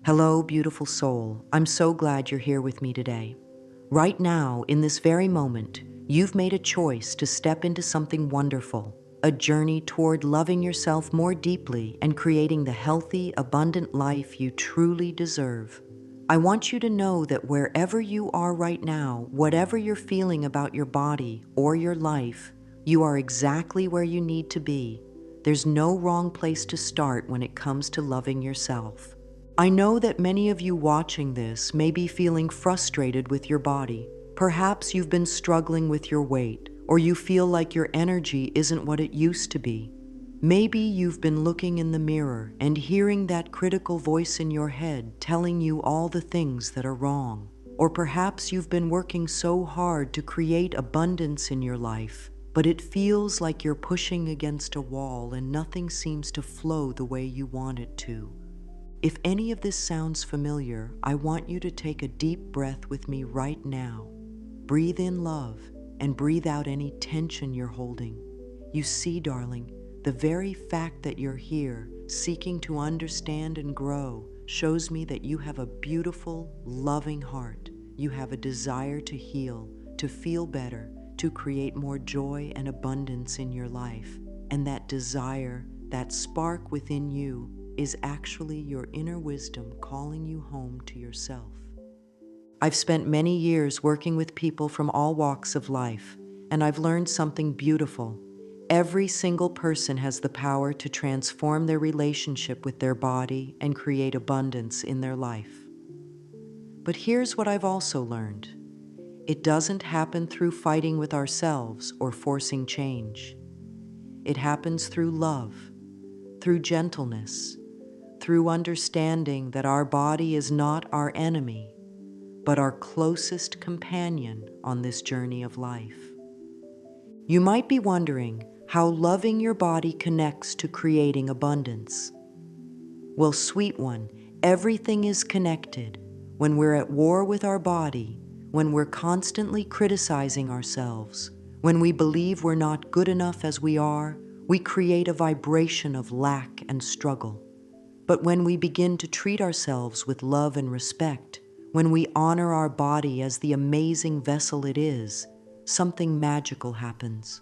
Hello, beautiful soul. I'm so glad you're here with me today. Right now, in this very moment, you've made a choice to step into something wonderful, a journey toward loving yourself more deeply and creating the healthy, abundant life you truly deserve. I want you to know that wherever you are right now, whatever you're feeling about your body or your life, you are exactly where you need to be. There's no wrong place to start when it comes to loving yourself. I know that many of you watching this may be feeling frustrated with your body. Perhaps you've been struggling with your weight, or you feel like your energy isn't what it used to be. Maybe you've been looking in the mirror and hearing that critical voice in your head telling you all the things that are wrong. Or perhaps you've been working so hard to create abundance in your life, but it feels like you're pushing against a wall and nothing seems to flow the way you want it to. If any of this sounds familiar, I want you to take a deep breath with me right now. Breathe in love and breathe out any tension you're holding. You see, darling, the very fact that you're here, seeking to understand and grow, shows me that you have a beautiful, loving heart. You have a desire to heal, to feel better, to create more joy and abundance in your life. And that desire, that spark within you, is actually your inner wisdom calling you home to yourself. I've spent many years working with people from all walks of life, and I've learned something beautiful. Every single person has the power to transform their relationship with their body and create abundance in their life. But here's what I've also learned. It doesn't happen through fighting with ourselves or forcing change. It happens through love, through gentleness, through understanding that our body is not our enemy, but our closest companion on this journey of life. You might be wondering how loving your body connects to creating abundance. Well, sweet one, everything is connected. When we're at war with our body, when we're constantly criticizing ourselves, when we believe we're not good enough as we are, we create a vibration of lack and struggle. But when we begin to treat ourselves with love and respect, when we honor our body as the amazing vessel it is, something magical happens.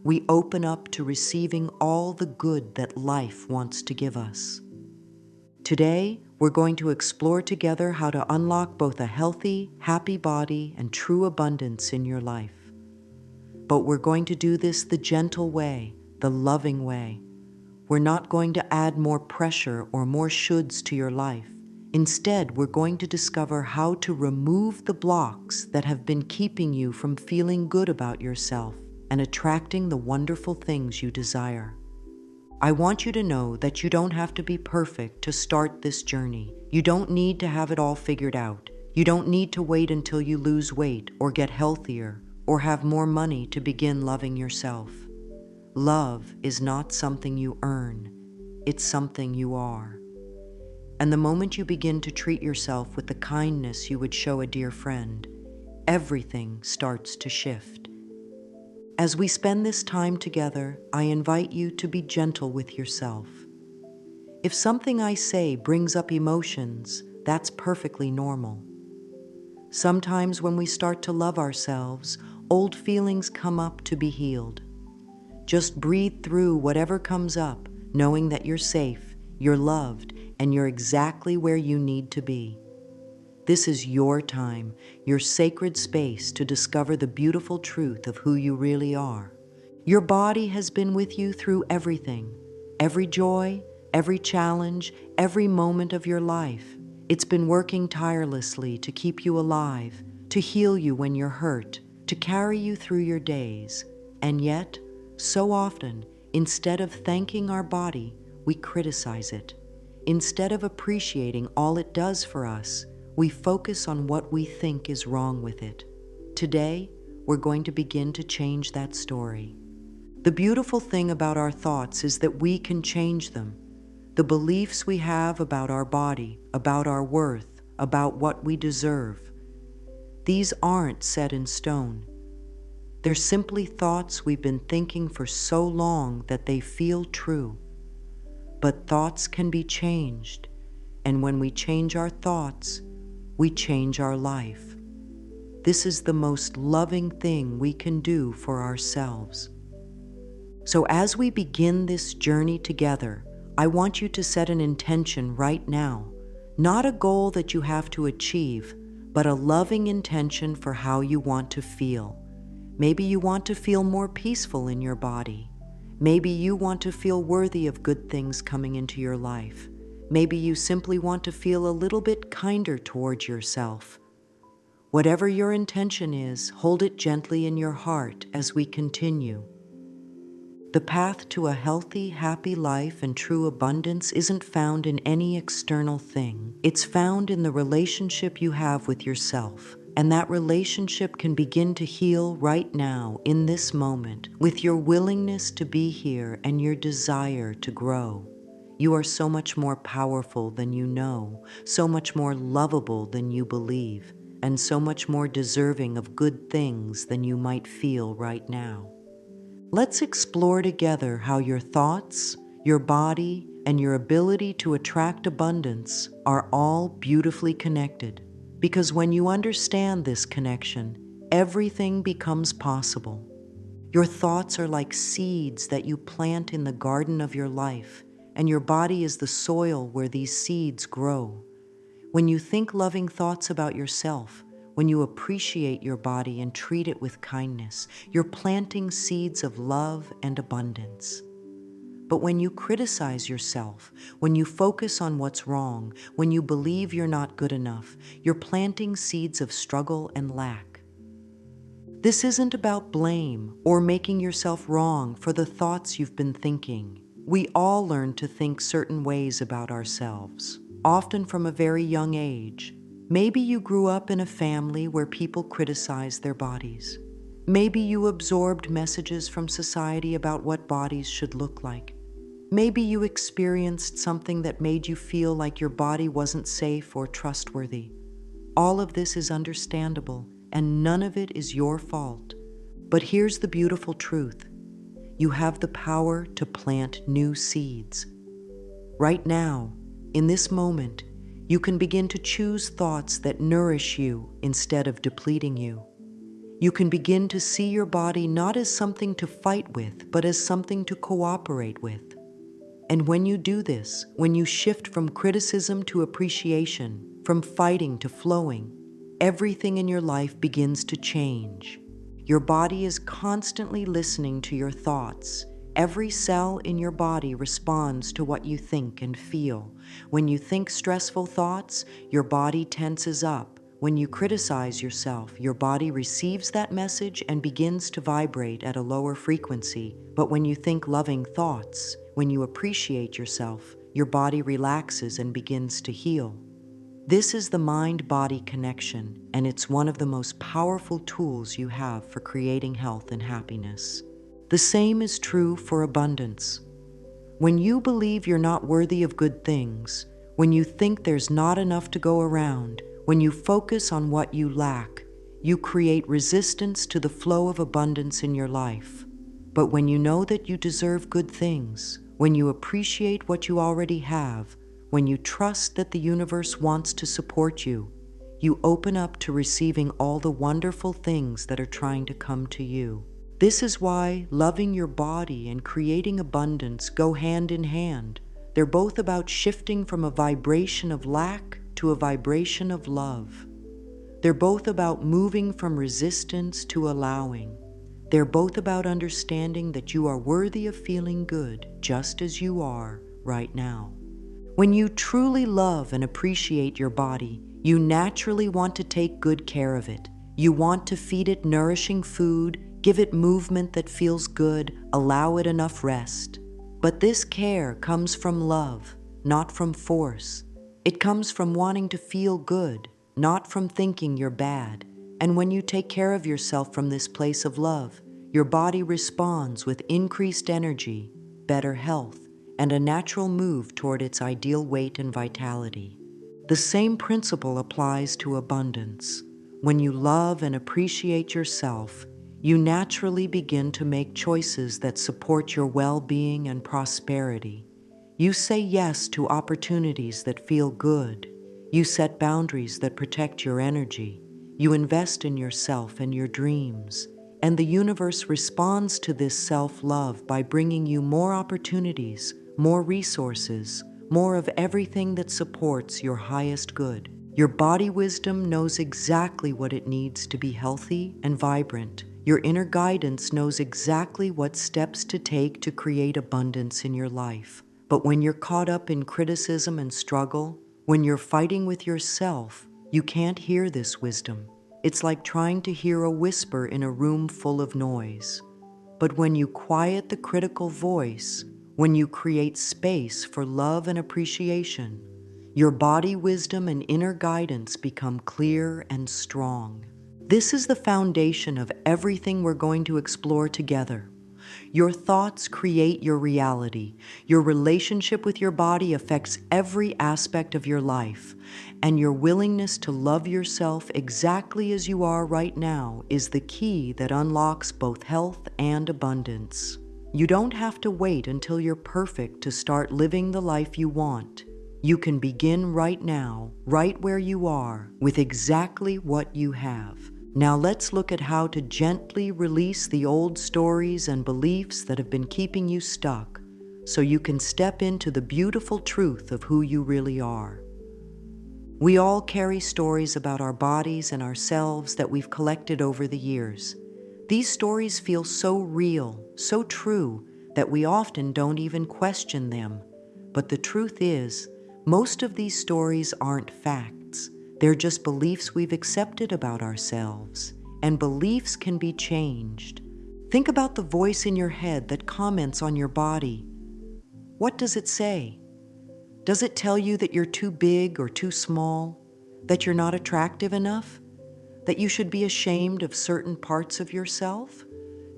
We open up to receiving all the good that life wants to give us. Today, we're going to explore together how to unlock both a healthy, happy body and true abundance in your life. But we're going to do this the gentle way, the loving way. We're not going to add more pressure or more shoulds to your life. Instead, we're going to discover how to remove the blocks that have been keeping you from feeling good about yourself and attracting the wonderful things you desire. I want you to know that you don't have to be perfect to start this journey. You don't need to have it all figured out. You don't need to wait until you lose weight or get healthier or have more money to begin loving yourself. Love is not something you earn, it's something you are. And the moment you begin to treat yourself with the kindness you would show a dear friend, everything starts to shift. As we spend this time together, I invite you to be gentle with yourself. If something I say brings up emotions, that's perfectly normal. Sometimes when we start to love ourselves, old feelings come up to be healed. Just breathe through whatever comes up, knowing that you're safe, you're loved, and you're exactly where you need to be. This is your time, your sacred space to discover the beautiful truth of who you really are. Your body has been with you through everything, every joy, every challenge, every moment of your life. It's been working tirelessly to keep you alive, to heal you when you're hurt, to carry you through your days. And yet, so often, instead of thanking our body, we criticize it. Instead of appreciating all it does for us, we focus on what we think is wrong with it. Today, we're going to begin to change that story. The beautiful thing about our thoughts is that we can change them. The beliefs we have about our body, about our worth, about what we deserve, these aren't set in stone. They're simply thoughts we've been thinking for so long that they feel true. But thoughts can be changed. And when we change our thoughts, we change our life. This is the most loving thing we can do for ourselves. So as we begin this journey together, I want you to set an intention right now, not a goal that you have to achieve, but a loving intention for how you want to feel. Maybe you want to feel more peaceful in your body. Maybe you want to feel worthy of good things coming into your life. Maybe you simply want to feel a little bit kinder towards yourself. Whatever your intention is, hold it gently in your heart as we continue. The path to a healthy, happy life and true abundance isn't found in any external thing. It's found in the relationship you have with yourself. And that relationship can begin to heal right now, in this moment, with your willingness to be here and your desire to grow. You are so much more powerful than you know, so much more lovable than you believe, and so much more deserving of good things than you might feel right now. Let's explore together how your thoughts, your body, and your ability to attract abundance are all beautifully connected. Because when you understand this connection, everything becomes possible. Your thoughts are like seeds that you plant in the garden of your life, and your body is the soil where these seeds grow. When you think loving thoughts about yourself, when you appreciate your body and treat it with kindness, you're planting seeds of love and abundance. But when you criticize yourself, when you focus on what's wrong, when you believe you're not good enough, you're planting seeds of struggle and lack. This isn't about blame or making yourself wrong for the thoughts you've been thinking. We all learn to think certain ways about ourselves, often from a very young age. Maybe you grew up in a family where people criticize their bodies. Maybe you absorbed messages from society about what bodies should look like. Maybe you experienced something that made you feel like your body wasn't safe or trustworthy. All of this is understandable, and none of it is your fault. But here's the beautiful truth. You have the power to plant new seeds. Right now, in this moment, you can begin to choose thoughts that nourish you instead of depleting you. You can begin to see your body not as something to fight with, but as something to cooperate with. And when you do this, when you shift from criticism to appreciation, from fighting to flowing, everything in your life begins to change. Your body is constantly listening to your thoughts. Every cell in your body responds to what you think and feel. When you think stressful thoughts, your body tenses up. When you criticize yourself, your body receives that message and begins to vibrate at a lower frequency. But when you think loving thoughts, when you appreciate yourself, your body relaxes and begins to heal. This is the mind-body connection, and it's one of the most powerful tools you have for creating health and happiness. The same is true for abundance. When you believe you're not worthy of good things, when you think there's not enough to go around, when you focus on what you lack, you create resistance to the flow of abundance in your life. But when you know that you deserve good things, when you appreciate what you already have, when you trust that the universe wants to support you, you open up to receiving all the wonderful things that are trying to come to you. This is why loving your body and creating abundance go hand in hand. They're both about shifting from a vibration of lack to a vibration of love. They're both about moving from resistance to allowing. They're both about understanding that you are worthy of feeling good just as you are right now. When you truly love and appreciate your body, you naturally want to take good care of it. You want to feed it nourishing food, give it movement that feels good, allow it enough rest. But this care comes from love, not from force. It comes from wanting to feel good, not from thinking you're bad. And when you take care of yourself from this place of love, your body responds with increased energy, better health, and a natural move toward its ideal weight and vitality. The same principle applies to abundance. When you love and appreciate yourself, you naturally begin to make choices that support your well-being and prosperity. You say yes to opportunities that feel good. You set boundaries that protect your energy. You invest in yourself and your dreams. And the universe responds to this self-love by bringing you more opportunities, more resources, more of everything that supports your highest good. Your body wisdom knows exactly what it needs to be healthy and vibrant. Your inner guidance knows exactly what steps to take to create abundance in your life. But when you're caught up in criticism and struggle, when you're fighting with yourself, you can't hear this wisdom. It's like trying to hear a whisper in a room full of noise. But when you quiet the critical voice, when you create space for love and appreciation, your body wisdom and inner guidance become clear and strong. This is the foundation of everything we're going to explore together. Your thoughts create your reality. Your relationship with your body affects every aspect of your life. And your willingness to love yourself exactly as you are right now is the key that unlocks both health and abundance. You don't have to wait until you're perfect to start living the life you want. You can begin right now, right where you are, with exactly what you have. Now let's look at how to gently release the old stories and beliefs that have been keeping you stuck, so you can step into the beautiful truth of who you really are. We all carry stories about our bodies and ourselves that we've collected over the years. These stories feel so real, so true, that we often don't even question them. But the truth is, most of these stories aren't facts. They're just beliefs we've accepted about ourselves. And beliefs can be changed. Think about the voice in your head that comments on your body. What does it say? Does it tell you that you're too big or too small? That you're not attractive enough? That you should be ashamed of certain parts of yourself?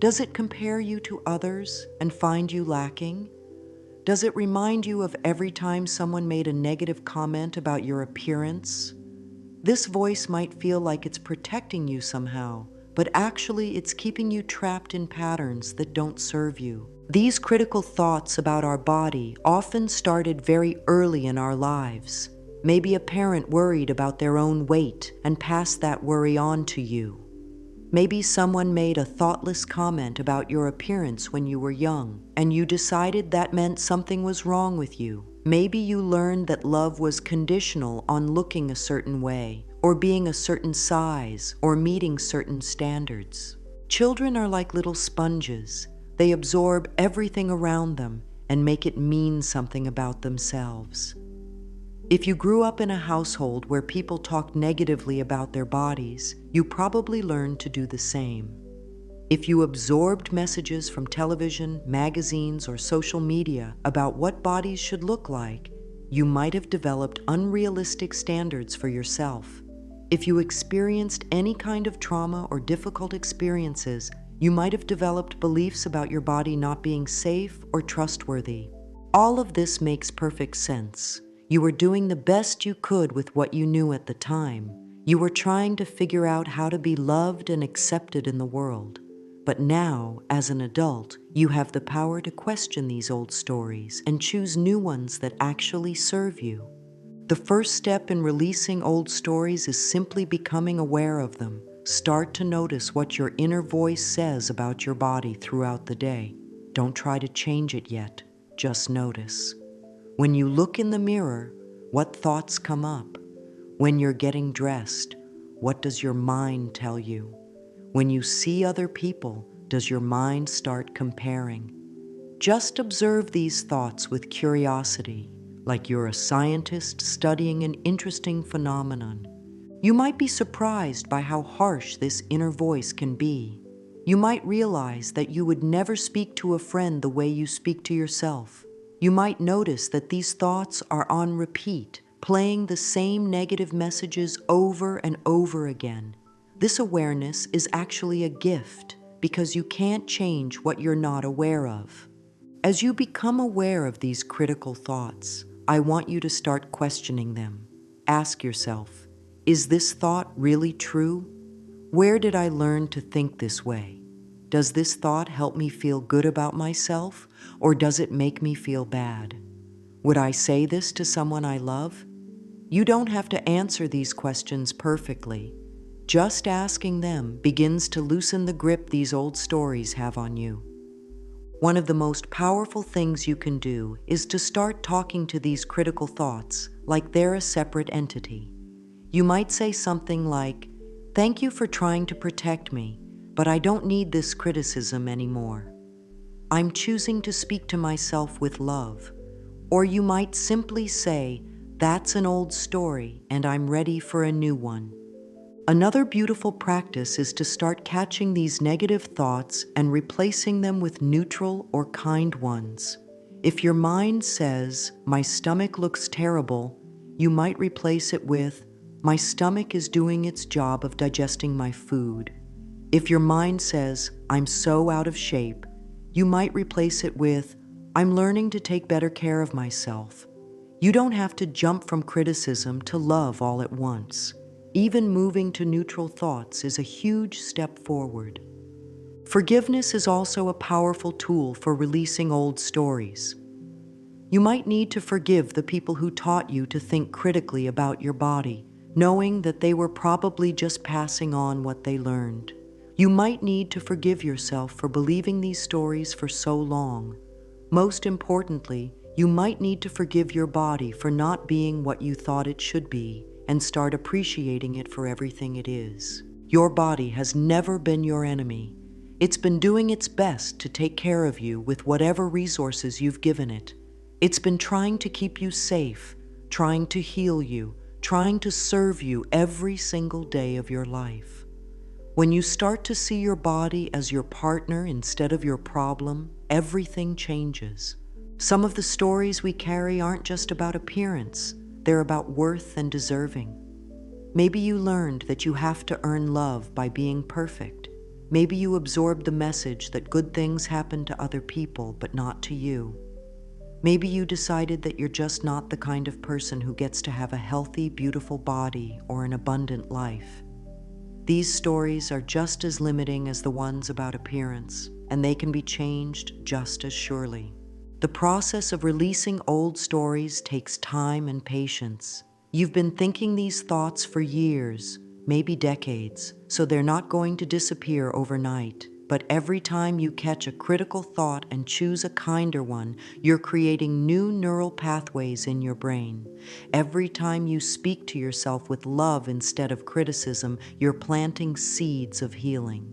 Does it compare you to others and find you lacking? Does it remind you of every time someone made a negative comment about your appearance? This voice might feel like it's protecting you somehow, but actually it's keeping you trapped in patterns that don't serve you. These critical thoughts about our body often started very early in our lives. Maybe a parent worried about their own weight and passed that worry on to you. Maybe someone made a thoughtless comment about your appearance when you were young, and you decided that meant something was wrong with you. Maybe you learned that love was conditional on looking a certain way, or being a certain size, or meeting certain standards. Children are like little sponges. They absorb everything around them and make it mean something about themselves. If you grew up in a household where people talked negatively about their bodies, you probably learned to do the same. If you absorbed messages from television, magazines, or social media about what bodies should look like, you might have developed unrealistic standards for yourself. If you experienced any kind of trauma or difficult experiences, you might have developed beliefs about your body not being safe or trustworthy. All of this makes perfect sense. You were doing the best you could with what you knew at the time. You were trying to figure out how to be loved and accepted in the world. But now, as an adult, you have the power to question these old stories and choose new ones that actually serve you. The first step in releasing old stories is simply becoming aware of them. Start to notice what your inner voice says about your body throughout the day. Don't try to change it yet, just notice. When you look in the mirror, what thoughts come up? When you're getting dressed, what does your mind tell you? When you see other people, does your mind start comparing? Just observe these thoughts with curiosity, like you're a scientist studying an interesting phenomenon. You might be surprised by how harsh this inner voice can be. You might realize that you would never speak to a friend the way you speak to yourself. You might notice that these thoughts are on repeat, playing the same negative messages over and over again. This awareness is actually a gift because you can't change what you're not aware of. As you become aware of these critical thoughts, I want you to start questioning them. Ask yourself, is this thought really true? Where did I learn to think this way? Does this thought help me feel good about myself, or does it make me feel bad? Would I say this to someone I love? You don't have to answer these questions perfectly. Just asking them begins to loosen the grip these old stories have on you. One of the most powerful things you can do is to start talking to these critical thoughts like they're a separate entity. You might say something like, "Thank you for trying to protect me, but I don't need this criticism anymore. I'm choosing to speak to myself with love." Or you might simply say, "That's an old story and I'm ready for a new one." Another beautiful practice is to start catching these negative thoughts and replacing them with neutral or kind ones. If your mind says, "My stomach looks terrible," you might replace it with, "My stomach is doing its job of digesting my food." If your mind says, "I'm so out of shape," you might replace it with, "I'm learning to take better care of myself." You don't have to jump from criticism to love all at once. Even moving to neutral thoughts is a huge step forward. Forgiveness is also a powerful tool for releasing old stories. You might need to forgive the people who taught you to think critically about your body, knowing that they were probably just passing on what they learned. You might need to forgive yourself for believing these stories for so long. Most importantly, you might need to forgive your body for not being what you thought it should be and start appreciating it for everything it is. Your body has never been your enemy. It's been doing its best to take care of you with whatever resources you've given it. It's been trying to keep you safe, trying to heal you, trying to serve you every single day of your life. When you start to see your body as your partner instead of your problem, everything changes. Some of the stories we carry aren't just about appearance, they're about worth and deserving. Maybe you learned that you have to earn love by being perfect. Maybe you absorbed the message that good things happen to other people but not to you. Maybe you decided that you're just not the kind of person who gets to have a healthy, beautiful body or an abundant life. These stories are just as limiting as the ones about appearance, and they can be changed just as surely. The process of releasing old stories takes time and patience. You've been thinking these thoughts for years, maybe decades, so they're not going to disappear overnight. But every time you catch a critical thought and choose a kinder one, you're creating new neural pathways in your brain. Every time you speak to yourself with love instead of criticism, you're planting seeds of healing.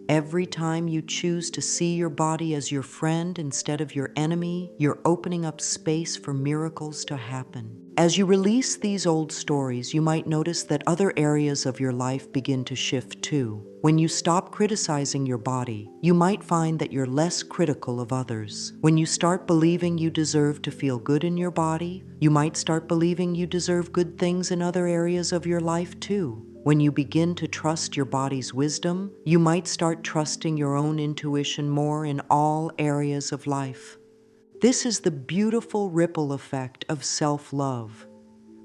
Every time you choose to see your body as your friend instead of your enemy, you're opening up space for miracles to happen. As you release these old stories, you might notice that other areas of your life begin to shift too. When you stop criticizing your body, you might find that you're less critical of others. When you start believing you deserve to feel good in your body, you might start believing you deserve good things in other areas of your life too. When you begin to trust your body's wisdom, you might start trusting your own intuition more in all areas of life. This is the beautiful ripple effect of self-love.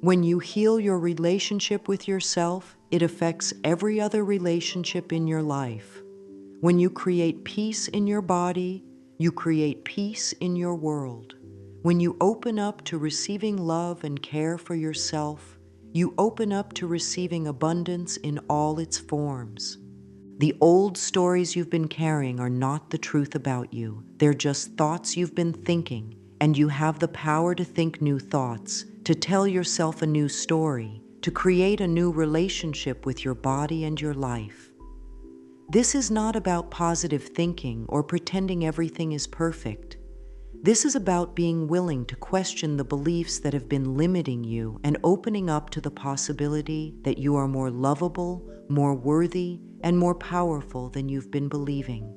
When you heal your relationship with yourself, it affects every other relationship in your life. When you create peace in your body, you create peace in your world. When you open up to receiving love and care for yourself, you open up to receiving abundance in all its forms. The old stories you've been carrying are not the truth about you. They're just thoughts you've been thinking, and you have the power to think new thoughts, to tell yourself a new story, to create a new relationship with your body and your life. This is not about positive thinking or pretending everything is perfect. This is about being willing to question the beliefs that have been limiting you and opening up to the possibility that you are more lovable, more worthy, and more powerful than you've been believing.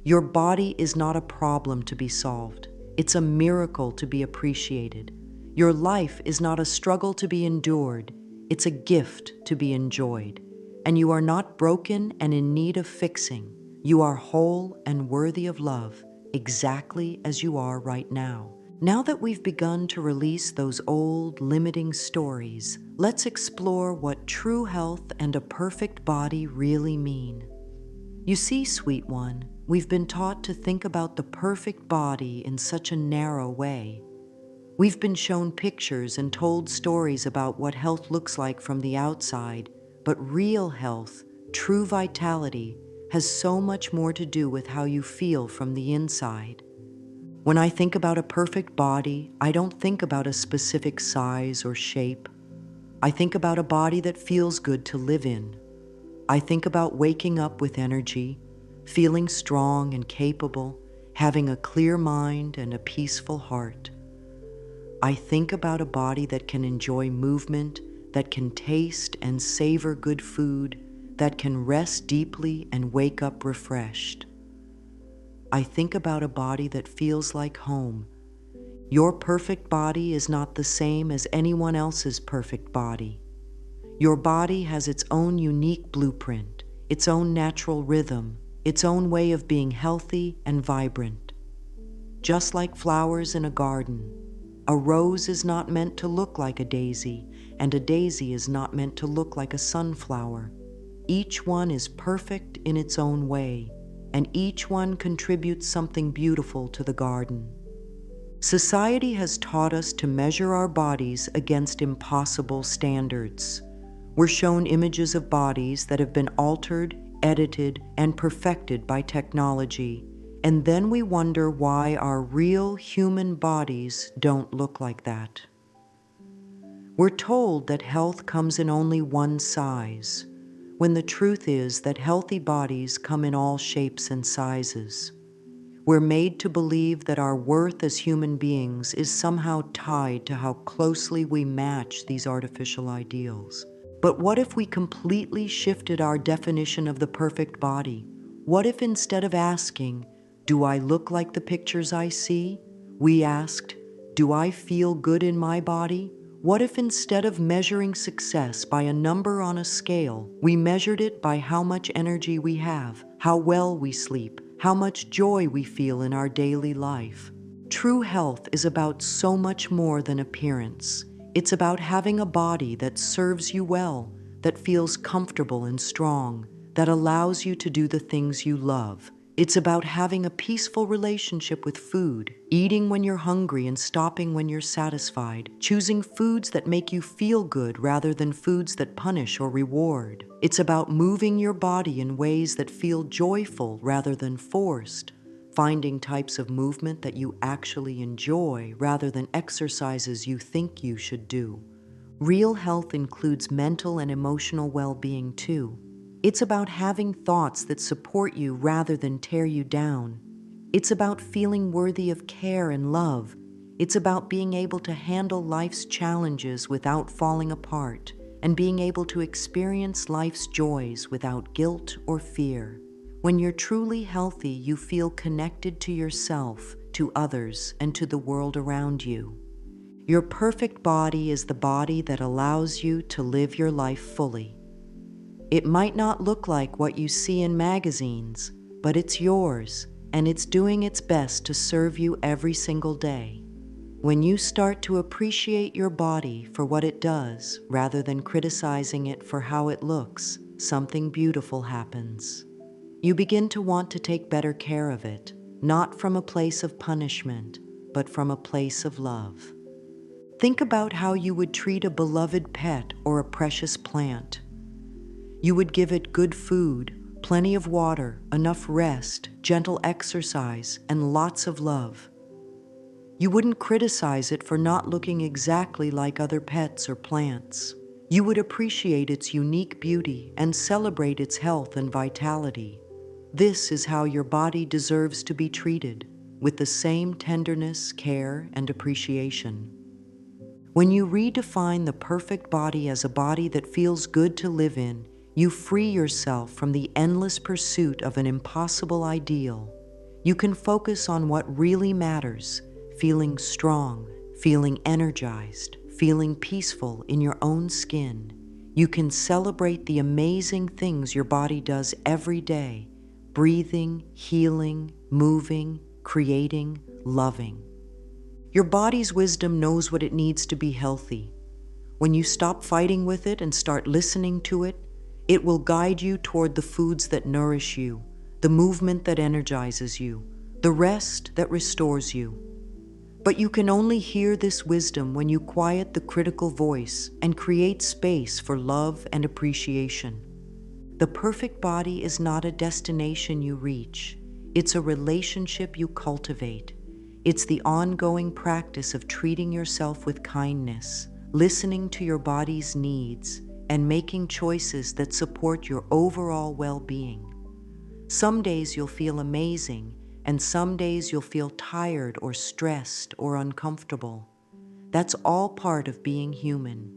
Your body is not a problem to be solved. It's a miracle to be appreciated. Your life is not a struggle to be endured. It's a gift to be enjoyed. And you are not broken and in need of fixing. You are whole and worthy of love, exactly as you are right now. Now that we've begun to release those old, limiting stories, let's explore what true health and a perfect body really mean. You see, sweet one, we've been taught to think about the perfect body in such a narrow way. We've been shown pictures and told stories about what health looks like from the outside, but real health, true vitality, has so much more to do with how you feel from the inside. When I think about a perfect body, I don't think about a specific size or shape. I think about a body that feels good to live in. I think about waking up with energy, feeling strong and capable, having a clear mind and a peaceful heart. I think about a body that can enjoy movement, that can taste and savor good food, that can rest deeply and wake up refreshed. I think about a body that feels like home. Your perfect body is not the same as anyone else's perfect body. Your body has its own unique blueprint, its own natural rhythm, its own way of being healthy and vibrant. Just like flowers in a garden, a rose is not meant to look like a daisy, and a daisy is not meant to look like a sunflower. Each one is perfect in its own way, and each one contributes something beautiful to the garden. Society has taught us to measure our bodies against impossible standards. We're shown images of bodies that have been altered, edited, and perfected by technology, and then we wonder why our real human bodies don't look like that. We're told that health comes in only one size, when the truth is that healthy bodies come in all shapes and sizes. We're made to believe that our worth as human beings is somehow tied to how closely we match these artificial ideals. But what if we completely shifted our definition of the perfect body? What if instead of asking, "Do I look like the pictures I see?" we asked, "Do I feel good in my body?" What if instead of measuring success by a number on a scale, we measured it by how much energy we have, how well we sleep, how much joy we feel in our daily life? True health is about so much more than appearance. It's about having a body that serves you well, that feels comfortable and strong, that allows you to do the things you love. It's about having a peaceful relationship with food, eating when you're hungry and stopping when you're satisfied, choosing foods that make you feel good rather than foods that punish or reward. It's about moving your body in ways that feel joyful rather than forced, finding types of movement that you actually enjoy rather than exercises you think you should do. Real health includes mental and emotional well-being too. It's about having thoughts that support you rather than tear you down. It's about feeling worthy of care and love. It's about being able to handle life's challenges without falling apart and being able to experience life's joys without guilt or fear. When you're truly healthy, you feel connected to yourself, to others, and to the world around you. Your perfect body is the body that allows you to live your life fully. It might not look like what you see in magazines, but it's yours, and it's doing its best to serve you every single day. When you start to appreciate your body for what it does, rather than criticizing it for how it looks, something beautiful happens. You begin to want to take better care of it, not from a place of punishment, but from a place of love. Think about how you would treat a beloved pet or a precious plant. You would give it good food, plenty of water, enough rest, gentle exercise, and lots of love. You wouldn't criticize it for not looking exactly like other pets or plants. You would appreciate its unique beauty and celebrate its health and vitality. This is how your body deserves to be treated, with the same tenderness, care, and appreciation. When you redefine the perfect body as a body that feels good to live in, you free yourself from the endless pursuit of an impossible ideal. You can focus on what really matters, feeling strong, feeling energized, feeling peaceful in your own skin. You can celebrate the amazing things your body does every day, breathing, healing, moving, creating, loving. Your body's wisdom knows what it needs to be healthy. When you stop fighting with it and start listening to it, it will guide you toward the foods that nourish you, the movement that energizes you, the rest that restores you. But you can only hear this wisdom when you quiet the critical voice and create space for love and appreciation. The perfect body is not a destination you reach. It's a relationship you cultivate. It's the ongoing practice of treating yourself with kindness, listening to your body's needs, and making choices that support your overall well-being. Some days you'll feel amazing, and some days you'll feel tired or stressed or uncomfortable. That's all part of being human.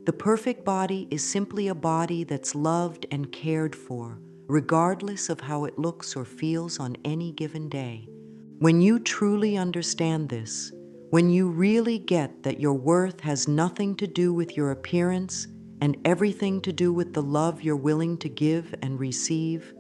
The perfect body is simply a body that's loved and cared for, regardless of how it looks or feels on any given day. When you truly understand this, when you really get that your worth has nothing to do with your appearance and everything to do with the love you're willing to give and receive,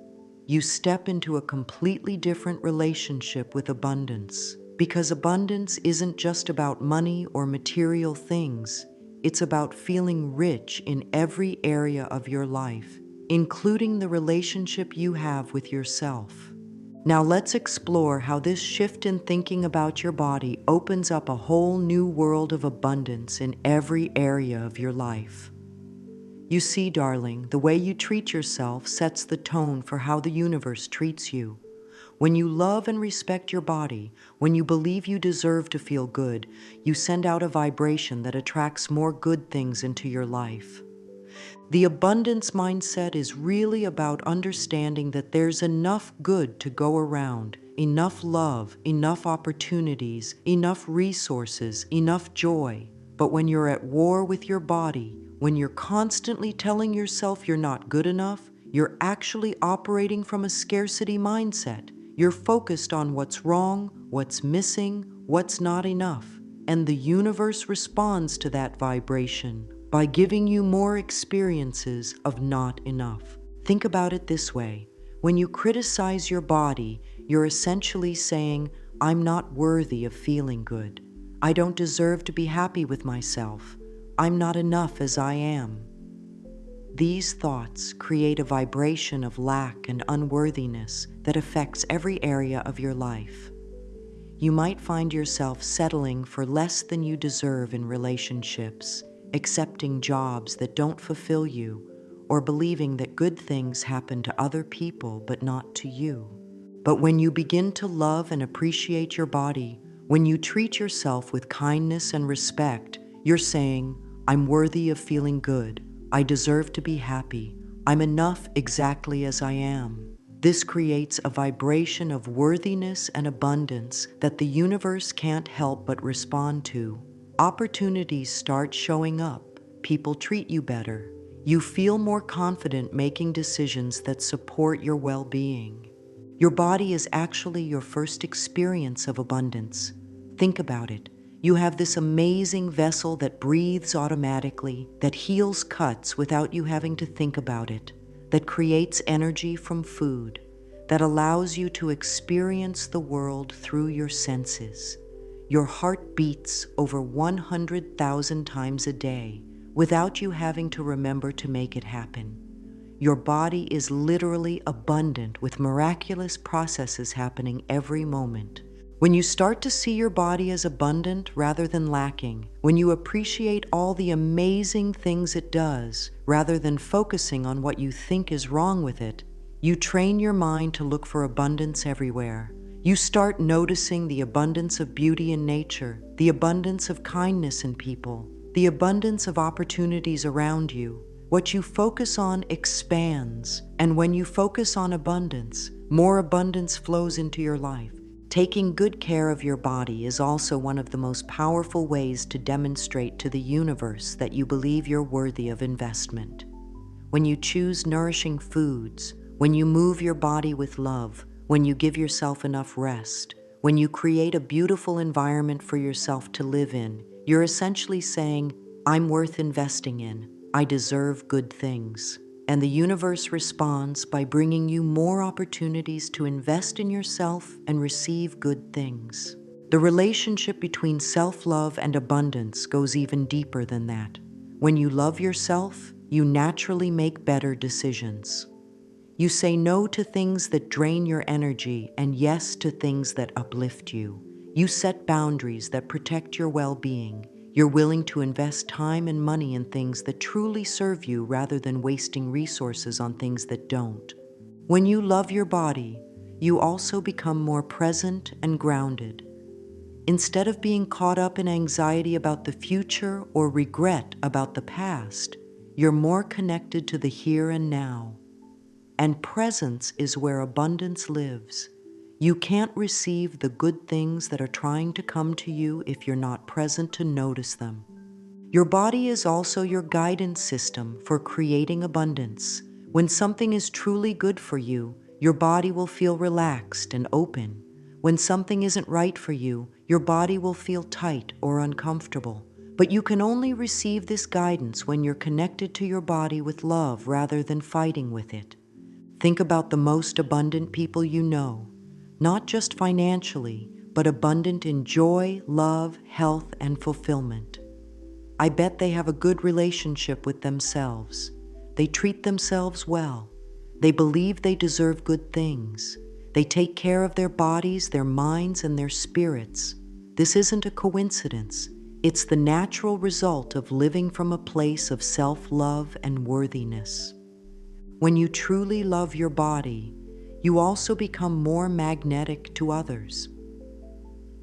you step into a completely different relationship with abundance. Because abundance isn't just about money or material things, it's about feeling rich in every area of your life, including the relationship you have with yourself. Now let's explore how this shift in thinking about your body opens up a whole new world of abundance in every area of your life. You see, darling, the way you treat yourself sets the tone for how the universe treats you. When you love and respect your body, when you believe you deserve to feel good, you send out a vibration that attracts more good things into your life. The abundance mindset is really about understanding that there's enough good to go around, enough love, enough opportunities, enough resources, enough joy. But when you're at war with your body, when you're constantly telling yourself you're not good enough, you're actually operating from a scarcity mindset. You're focused on what's wrong, what's missing, what's not enough. And the universe responds to that vibration by giving you more experiences of not enough. Think about it this way. When you criticize your body, you're essentially saying, I'm not worthy of feeling good. I don't deserve to be happy with myself. I'm not enough as I am. These thoughts create a vibration of lack and unworthiness that affects every area of your life. You might find yourself settling for less than you deserve in relationships, accepting jobs that don't fulfill you, or believing that good things happen to other people but not to you. But when you begin to love and appreciate your body, when you treat yourself with kindness and respect, you're saying, I'm worthy of feeling good. I deserve to be happy. I'm enough exactly as I am. This creates a vibration of worthiness and abundance that the universe can't help but respond to. Opportunities start showing up. People treat you better. You feel more confident making decisions that support your well-being. Your body is actually your first experience of abundance. Think about it. You have this amazing vessel that breathes automatically, that heals cuts without you having to think about it, that creates energy from food, that allows you to experience the world through your senses. Your heart beats over 100,000 times a day without you having to remember to make it happen. Your body is literally abundant with miraculous processes happening every moment. When you start to see your body as abundant rather than lacking, when you appreciate all the amazing things it does rather than focusing on what you think is wrong with it, you train your mind to look for abundance everywhere. You start noticing the abundance of beauty in nature, the abundance of kindness in people, the abundance of opportunities around you. What you focus on expands, and when you focus on abundance, more abundance flows into your life. Taking good care of your body is also one of the most powerful ways to demonstrate to the universe that you believe you're worthy of investment. When you choose nourishing foods, when you move your body with love, when you give yourself enough rest, when you create a beautiful environment for yourself to live in, you're essentially saying, I'm worth investing in. I deserve good things. And the universe responds by bringing you more opportunities to invest in yourself and receive good things. The relationship between self-love and abundance goes even deeper than that. When you love yourself, you naturally make better decisions. You say no to things that drain your energy and yes to things that uplift you. You set boundaries that protect your well-being. You're willing to invest time and money in things that truly serve you rather than wasting resources on things that don't. When you love your body, you also become more present and grounded. Instead of being caught up in anxiety about the future or regret about the past, you're more connected to the here and now. And presence is where abundance lives. You can't receive the good things that are trying to come to you if you're not present to notice them. Your body is also your guidance system for creating abundance. When something is truly good for you, your body will feel relaxed and open. When something isn't right for you, your body will feel tight or uncomfortable. But you can only receive this guidance when you're connected to your body with love rather than fighting with it. Think about the most abundant people you know, not just financially, but abundant in joy, love, health, and fulfillment. I bet they have a good relationship with themselves. They treat themselves well. They believe they deserve good things. They take care of their bodies, their minds, and their spirits. This isn't a coincidence. It's the natural result of living from a place of self-love and worthiness. When you truly love your body, you also become more magnetic to others.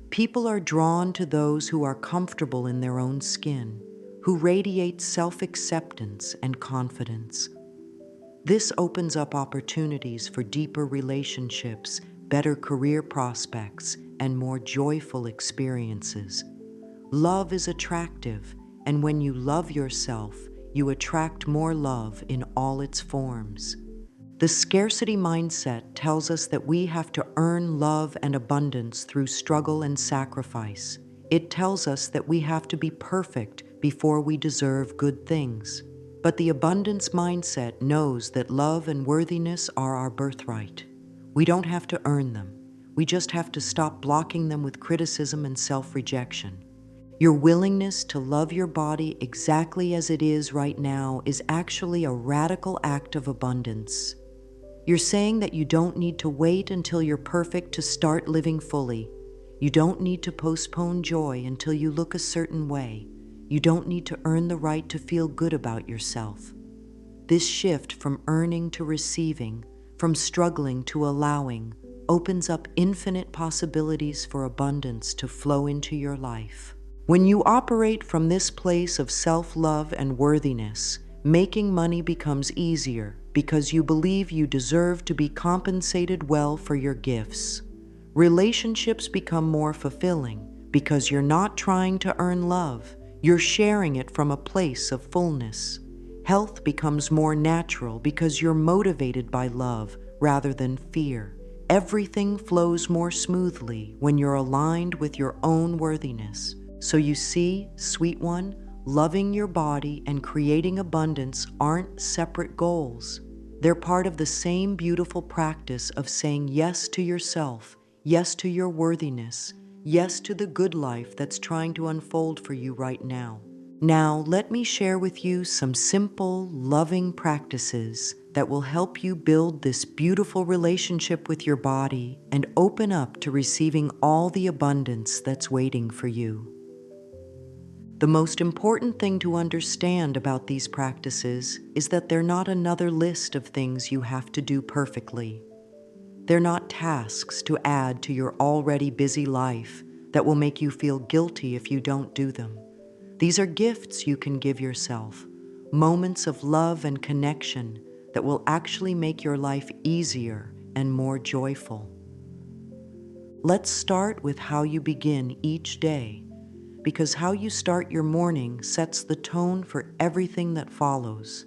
People are drawn to those who are comfortable in their own skin, who radiate self-acceptance and confidence. This opens up opportunities for deeper relationships, better career prospects, and more joyful experiences. Love is attractive, and when you love yourself, you attract more love in all its forms. The scarcity mindset tells us that we have to earn love and abundance through struggle and sacrifice. It tells us that we have to be perfect before we deserve good things. But the abundance mindset knows that love and worthiness are our birthright. We don't have to earn them. We just have to stop blocking them with criticism and self-rejection. Your willingness to love your body exactly as it is right now is actually a radical act of abundance. You're saying that you don't need to wait until you're perfect to start living fully. You don't need to postpone joy until you look a certain way. You don't need to earn the right to feel good about yourself. This shift from earning to receiving, from struggling to allowing, opens up infinite possibilities for abundance to flow into your life. When you operate from this place of self-love and worthiness, making money becomes easier because you believe you deserve to be compensated well for your gifts. Relationships become more fulfilling because you're not trying to earn love, you're sharing it from a place of fullness. Health becomes more natural because you're motivated by love rather than fear. Everything flows more smoothly when you're aligned with your own worthiness. So you see, sweet one, loving your body and creating abundance aren't separate goals. They're part of the same beautiful practice of saying yes to yourself, yes to your worthiness, yes to the good life that's trying to unfold for you right now. Now, let me share with you some simple, loving practices that will help you build this beautiful relationship with your body and open up to receiving all the abundance that's waiting for you. The most important thing to understand about these practices is that they're not another list of things you have to do perfectly. They're not tasks to add to your already busy life that will make you feel guilty if you don't do them. These are gifts you can give yourself, moments of love and connection that will actually make your life easier and more joyful. Let's start with how you begin each day, because how you start your morning sets the tone for everything that follows.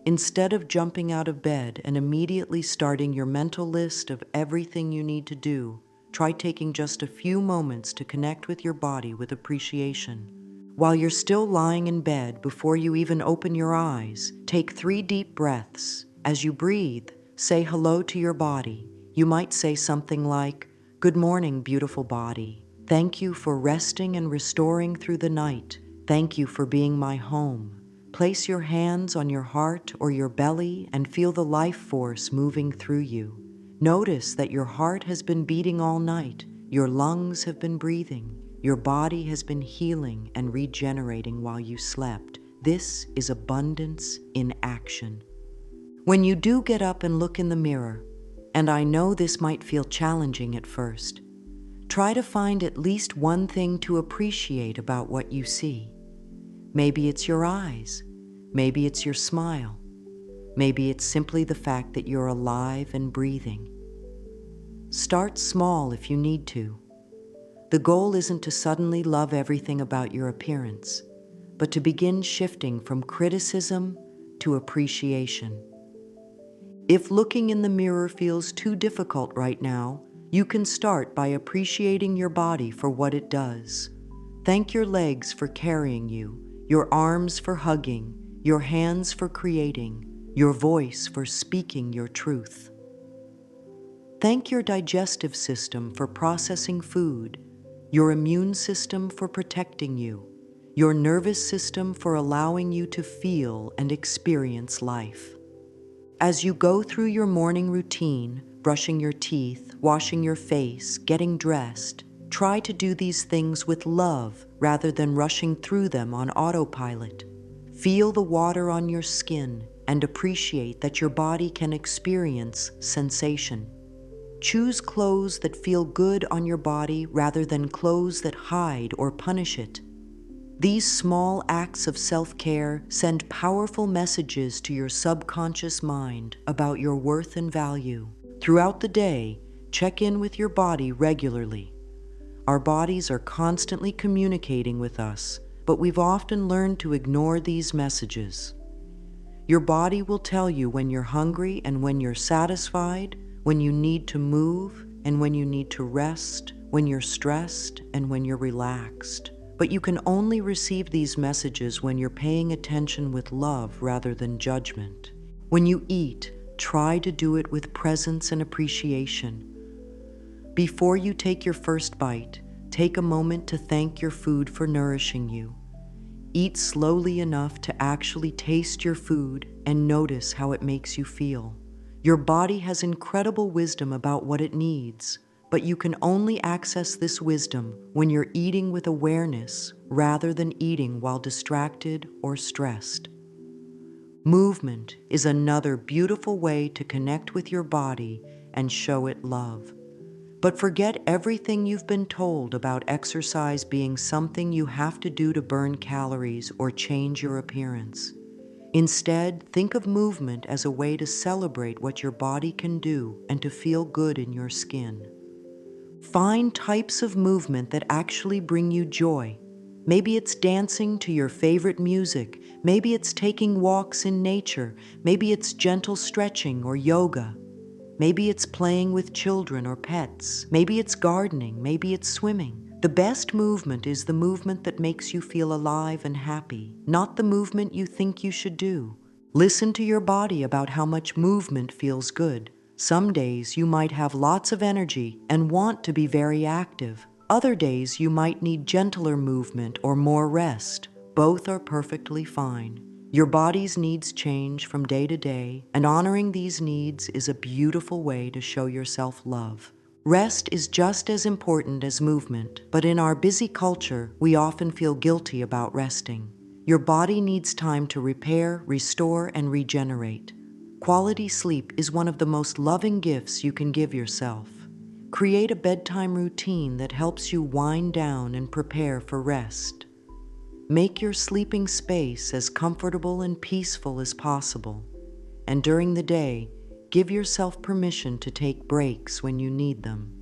Instead of jumping out of bed and immediately starting your mental list of everything you need to do, try taking just a few moments to connect with your body with appreciation. While you're still lying in bed, before you even open your eyes, take 3 deep breaths. As you breathe, say hello to your body. You might say something like, "Good morning, beautiful body. Thank you for resting and restoring through the night. Thank you for being my home." Place your hands on your heart or your belly and feel the life force moving through you. Notice that your heart has been beating all night, Your lungs have been breathing. Your body has been healing and regenerating while you slept. This is abundance in action. When you do get up and look in the mirror, and I know this might feel challenging at first, try to find at least one thing to appreciate about what you see. Maybe it's your eyes. Maybe it's your smile. Maybe it's simply the fact that you're alive and breathing. Start small if you need to. The goal isn't to suddenly love everything about your appearance, but to begin shifting from criticism to appreciation. If looking in the mirror feels too difficult right now, you can start by appreciating your body for what it does. Thank your legs for carrying you, your arms for hugging, your hands for creating, your voice for speaking your truth. Thank your digestive system for processing food, your immune system for protecting you, your nervous system for allowing you to feel and experience life. As you go through your morning routine, brushing your teeth, washing your face, getting dressed, try to do these things with love rather than rushing through them on autopilot. Feel the water on your skin and appreciate that your body can experience sensation. Choose clothes that feel good on your body rather than clothes that hide or punish it. These small acts of self-care send powerful messages to your subconscious mind about your worth and value. Throughout the day, check in with your body regularly. Our bodies are constantly communicating with us, but we've often learned to ignore these messages. Your body will tell you when you're hungry and when you're satisfied, when you need to move and when you need to rest, when you're stressed and when you're relaxed. But you can only receive these messages when you're paying attention with love rather than judgment. When you eat, try to do it with presence and appreciation. Before you take your first bite, take a moment to thank your food for nourishing you. Eat slowly enough to actually taste your food and notice how it makes you feel. Your body has incredible wisdom about what it needs, but you can only access this wisdom when you're eating with awareness rather than eating while distracted or stressed. Movement is another beautiful way to connect with your body and show it love. But forget everything you've been told about exercise being something you have to do to burn calories or change your appearance. Instead, think of movement as a way to celebrate what your body can do and to feel good in your skin. Find types of movement that actually bring you joy. Maybe it's dancing to your favorite music. Maybe it's taking walks in nature. Maybe it's gentle stretching or yoga. Maybe it's playing with children or pets. Maybe it's gardening. Maybe it's swimming. The best movement is the movement that makes you feel alive and happy, not the movement you think you should do. Listen to your body about how much movement feels good. Some days you might have lots of energy and want to be very active. Other days you might need gentler movement or more rest. Both are perfectly fine. Your body's needs change from day to day, and honoring these needs is a beautiful way to show yourself love. Rest is just as important as movement, but in our busy culture, we often feel guilty about resting. Your body needs time to repair, restore, and regenerate. Quality sleep is one of the most loving gifts you can give yourself. Create a bedtime routine that helps you wind down and prepare for rest. Make your sleeping space as comfortable and peaceful as possible. And during the day, give yourself permission to take breaks when you need them.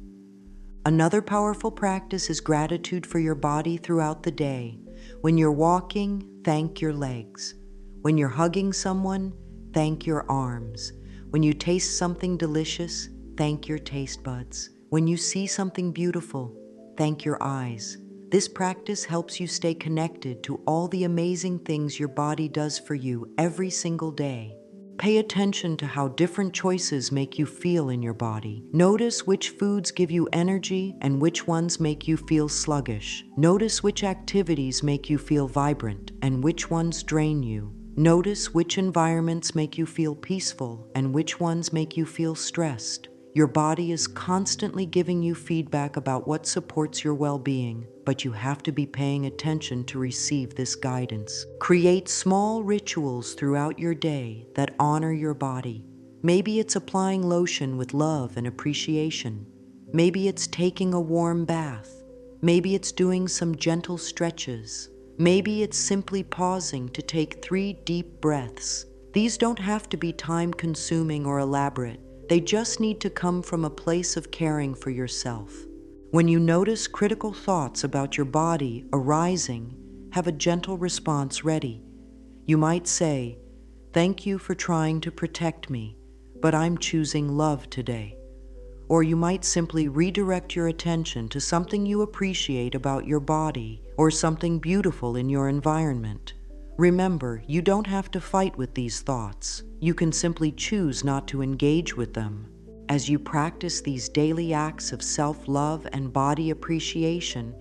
Another powerful practice is gratitude for your body throughout the day. When you're walking, thank your legs. When you're hugging someone, thank your arms. When you taste something delicious, thank your taste buds. When you see something beautiful, thank your eyes. This practice helps you stay connected to all the amazing things your body does for you every single day. Pay attention to how different choices make you feel in your body. Notice which foods give you energy and which ones make you feel sluggish. Notice which activities make you feel vibrant and which ones drain you. Notice which environments make you feel peaceful and which ones make you feel stressed. Your body is constantly giving you feedback about what supports your well-being, but you have to be paying attention to receive this guidance. Create small rituals throughout your day that honor your body. Maybe it's applying lotion with love and appreciation. Maybe it's taking a warm bath. Maybe it's doing some gentle stretches. Maybe it's simply pausing to take 3 deep breaths. These don't have to be time-consuming or elaborate. They just need to come from a place of caring for yourself. When you notice critical thoughts about your body arising, have a gentle response ready. You might say, "Thank you for trying to protect me, but I'm choosing love today." Or you might simply redirect your attention to something you appreciate about your body or something beautiful in your environment. Remember, you don't have to fight with these thoughts. You can simply choose not to engage with them. As you practice these daily acts of self-love and body appreciation,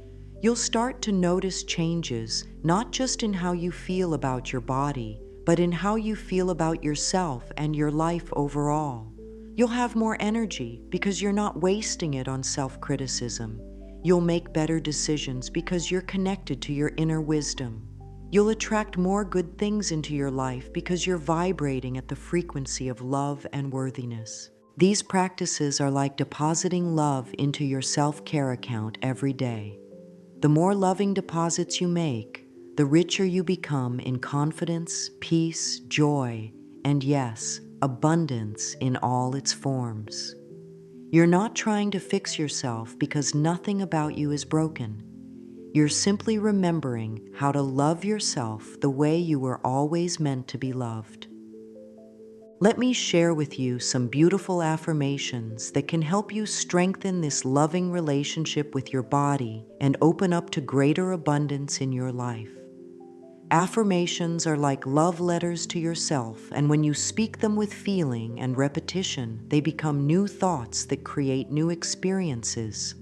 you'll start to notice changes, not just in how you feel about your body, but in how you feel about yourself and your life overall. You'll have more energy because you're not wasting it on self-criticism. You'll make better decisions because you're connected to your inner wisdom. You'll attract more good things into your life because you're vibrating at the frequency of love and worthiness. These practices are like depositing love into your self-care account every day. The more loving deposits you make, the richer you become in confidence, peace, joy, and yes, abundance in all its forms. You're not trying to fix yourself because nothing about you is broken. You're simply remembering how to love yourself the way you were always meant to be loved. Let me share with you some beautiful affirmations that can help you strengthen this loving relationship with your body and open up to greater abundance in your life. Affirmations are like love letters to yourself, and when you speak them with feeling and repetition, they become new thoughts that create new experiences.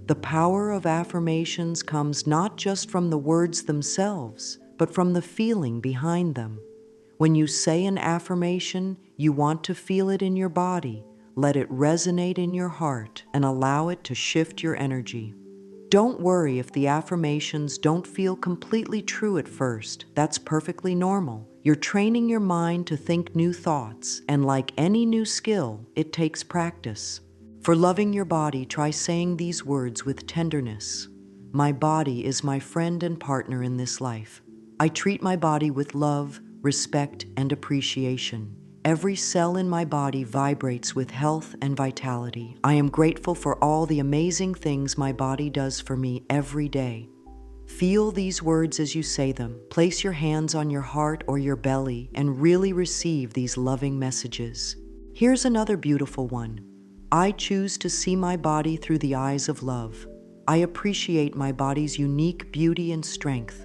The power of affirmations comes not just from the words themselves, but from the feeling behind them. When you say an affirmation, you want to feel it in your body, let it resonate in your heart, and allow it to shift your energy. Don't worry if the affirmations don't feel completely true at first. That's perfectly normal. You're training your mind to think new thoughts, and like any new skill, it takes practice. For loving your body, try saying these words with tenderness. My body is my friend and partner in this life. I treat my body with love, respect, and appreciation. Every cell in my body vibrates with health and vitality. I am grateful for all the amazing things my body does for me every day. Feel these words as you say them. Place your hands on your heart or your belly and really receive these loving messages. Here's another beautiful one. I choose to see my body through the eyes of love. I appreciate my body's unique beauty and strength.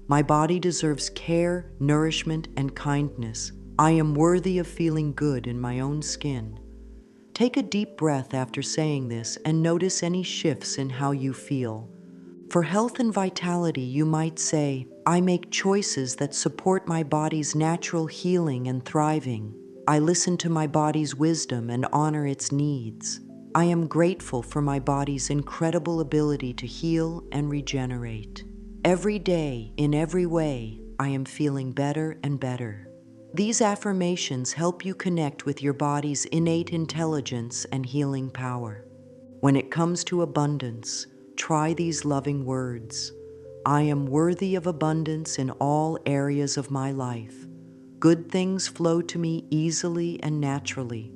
My body deserves care, nourishment, and kindness. I am worthy of feeling good in my own skin. Take a deep breath after saying this and notice any shifts in how you feel. For health and vitality, you might say, I make choices that support my body's natural healing and thriving. I listen to my body's wisdom and honor its needs. I am grateful for my body's incredible ability to heal and regenerate. Every day, in every way, I am feeling better and better. These affirmations help you connect with your body's innate intelligence and healing power. When it comes to abundance, try these loving words. I am worthy of abundance in all areas of my life. Good things flow to me easily and naturally.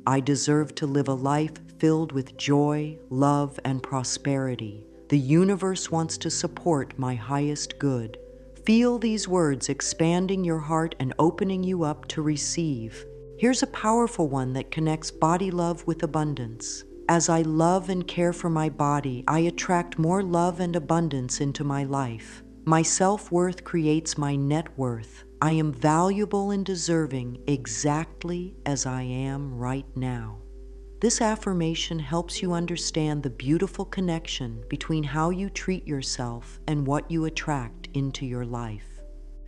I deserve to live a life filled with joy, love, and prosperity. The universe wants to support my highest good. Feel these words expanding your heart and opening you up to receive. Here's a powerful one that connects body love with abundance. As I love and care for my body, I attract more love and abundance into my life. My self-worth creates my net worth. I am valuable and deserving exactly as I am right now. This affirmation helps you understand the beautiful connection between how you treat yourself and what you attract into your life.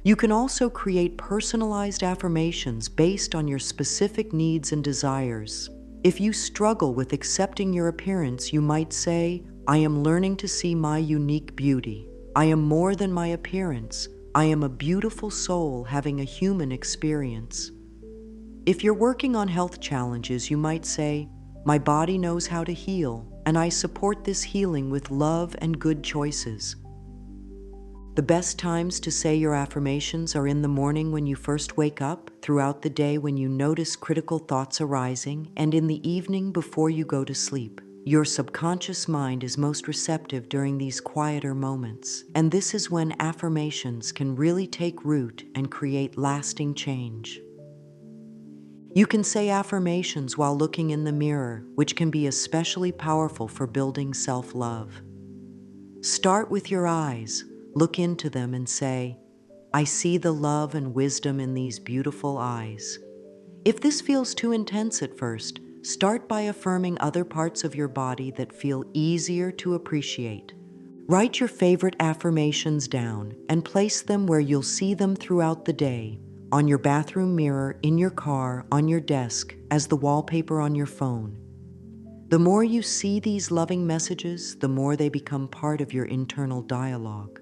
You can also create personalized affirmations based on your specific needs and desires. If you struggle with accepting your appearance, you might say, I am learning to see my unique beauty. I am more than my appearance. I am a beautiful soul having a human experience. If you're working on health challenges, you might say, my body knows how to heal, and I support this healing with love and good choices. The best times to say your affirmations are in the morning when you first wake up, throughout the day when you notice critical thoughts arising, and in the evening before you go to sleep. Your subconscious mind is most receptive during these quieter moments, and this is when affirmations can really take root and create lasting change. You can say affirmations while looking in the mirror, which can be especially powerful for building self-love. Start with your eyes. Look into them and say, I see the love and wisdom in these beautiful eyes. If this feels too intense at first, start by affirming other parts of your body that feel easier to appreciate. Write your favorite affirmations down and place them where you'll see them throughout the day, on your bathroom mirror, in your car, on your desk, as the wallpaper on your phone. The more you see these loving messages, the more they become part of your internal dialogue.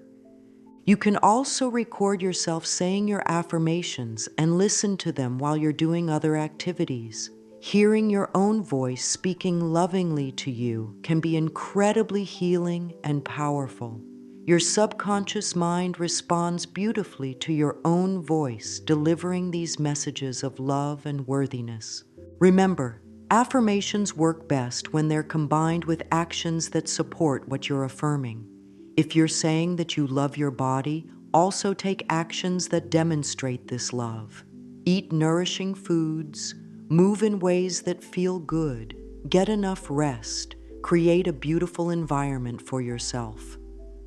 You can also record yourself saying your affirmations and listen to them while you're doing other activities. Hearing your own voice speaking lovingly to you can be incredibly healing and powerful. Your subconscious mind responds beautifully to your own voice, delivering these messages of love and worthiness. Remember, affirmations work best when they're combined with actions that support what you're affirming. If you're saying that you love your body, also take actions that demonstrate this love. Eat nourishing foods, move in ways that feel good, get enough rest, create a beautiful environment for yourself.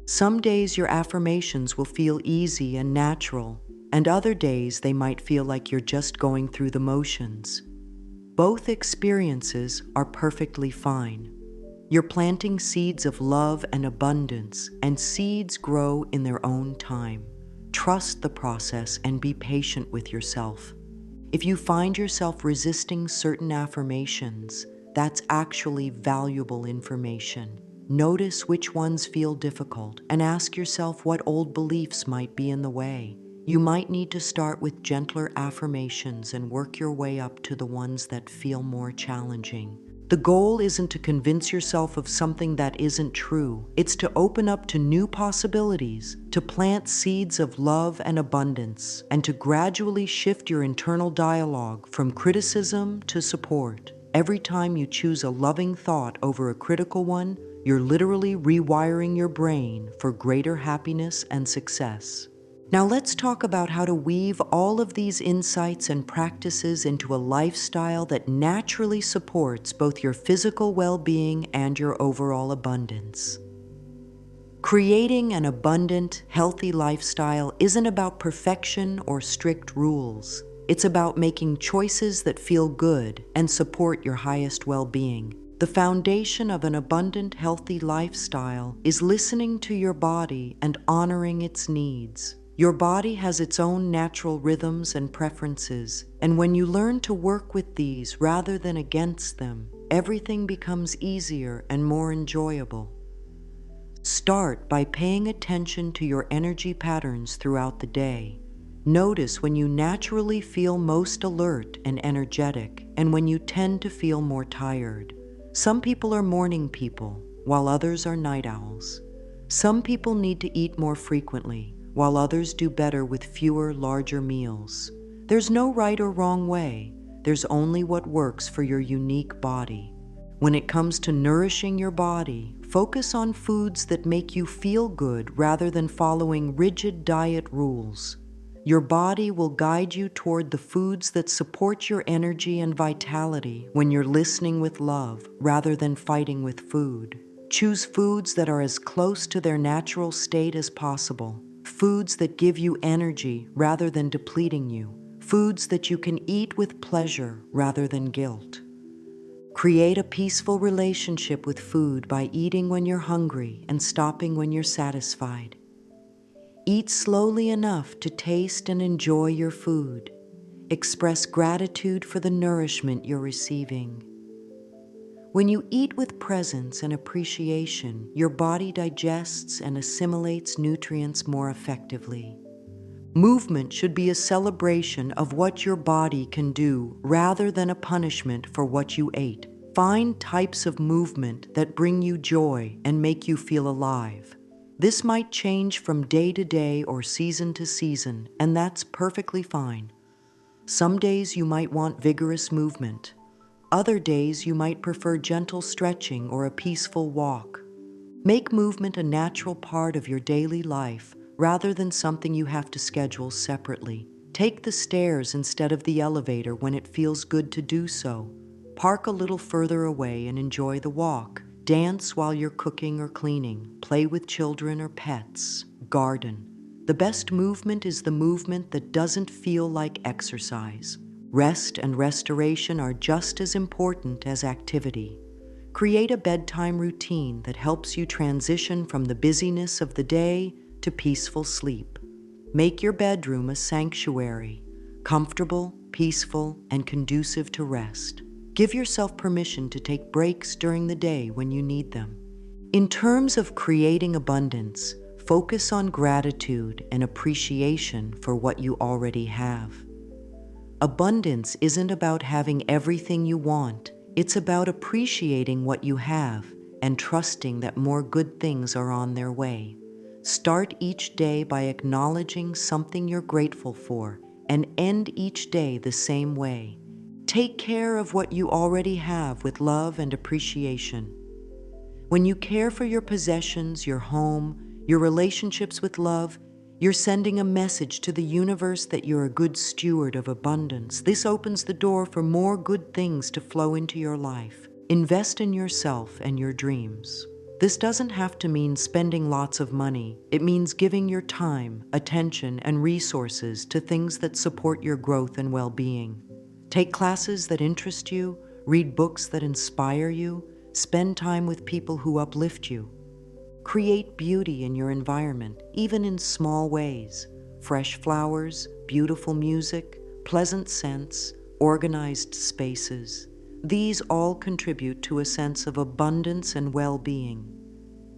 Some days your affirmations will feel easy and natural, and other days they might feel like you're just going through the motions. Both experiences are perfectly fine. You're planting seeds of love and abundance, and seeds grow in their own time. Trust the process and be patient with yourself. If you find yourself resisting certain affirmations, that's actually valuable information. Notice which ones feel difficult and ask yourself what old beliefs might be in the way. You might need to start with gentler affirmations and work your way up to the ones that feel more challenging. The goal isn't to convince yourself of something that isn't true. It's to open up to new possibilities, to plant seeds of love and abundance, and to gradually shift your internal dialogue from criticism to support. Every time you choose a loving thought over a critical one, you're literally rewiring your brain for greater happiness and success. Now let's talk about how to weave all of these insights and practices into a lifestyle that naturally supports both your physical well-being and your overall abundance. Creating an abundant, healthy lifestyle isn't about perfection or strict rules. It's about making choices that feel good and support your highest well-being. The foundation of an abundant, healthy lifestyle is listening to your body and honoring its needs. Your body has its own natural rhythms and preferences, and when you learn to work with these rather than against them, everything becomes easier and more enjoyable. Start by paying attention to your energy patterns throughout the day. Notice when you naturally feel most alert and energetic, and when you tend to feel more tired. Some people are morning people, while others are night owls. Some people need to eat more frequently, while others do better with fewer, larger meals. There's no right or wrong way. There's only what works for your unique body. When it comes to nourishing your body, focus on foods that make you feel good rather than following rigid diet rules. Your body will guide you toward the foods that support your energy and vitality when you're listening with love rather than fighting with food. Choose foods that are as close to their natural state as possible. Foods that give you energy rather than depleting you. Foods that you can eat with pleasure rather than guilt. Create a peaceful relationship with food by eating when you're hungry and stopping when you're satisfied. Eat slowly enough to taste and enjoy your food. Express gratitude for the nourishment you're receiving. When you eat with presence and appreciation, your body digests and assimilates nutrients more effectively. Movement should be a celebration of what your body can do rather than a punishment for what you ate. Find types of movement that bring you joy and make you feel alive. This might change from day to day or season to season, and that's perfectly fine. Some days you might want vigorous movement. Other days you might prefer gentle stretching or a peaceful walk. Make movement a natural part of your daily life rather than something you have to schedule separately. Take the stairs instead of the elevator when it feels good to do so. Park a little further away and enjoy the walk. Dance while you're cooking or cleaning. Play with children or pets. Garden. The best movement is the movement that doesn't feel like exercise. Rest and restoration are just as important as activity. Create a bedtime routine that helps you transition from the busyness of the day to peaceful sleep. Make your bedroom a sanctuary, comfortable, peaceful, and conducive to rest. Give yourself permission to take breaks during the day when you need them. In terms of creating abundance, focus on gratitude and appreciation for what you already have. Abundance isn't about having everything you want. It's about appreciating what you have and trusting that more good things are on their way. Start each day by acknowledging something you're grateful for and end each day the same way. Take care of what you already have with love and appreciation. When you care for your possessions, your home, your relationships with love, you're sending a message to the universe that you're a good steward of abundance. This opens the door for more good things to flow into your life. Invest in yourself and your dreams. This doesn't have to mean spending lots of money. It means giving your time, attention, and resources to things that support your growth and well-being. Take classes that interest you, read books that inspire you, spend time with people who uplift you. Create beauty in your environment, even in small ways. Fresh flowers, beautiful music, pleasant scents, organized spaces. These all contribute to a sense of abundance and well-being.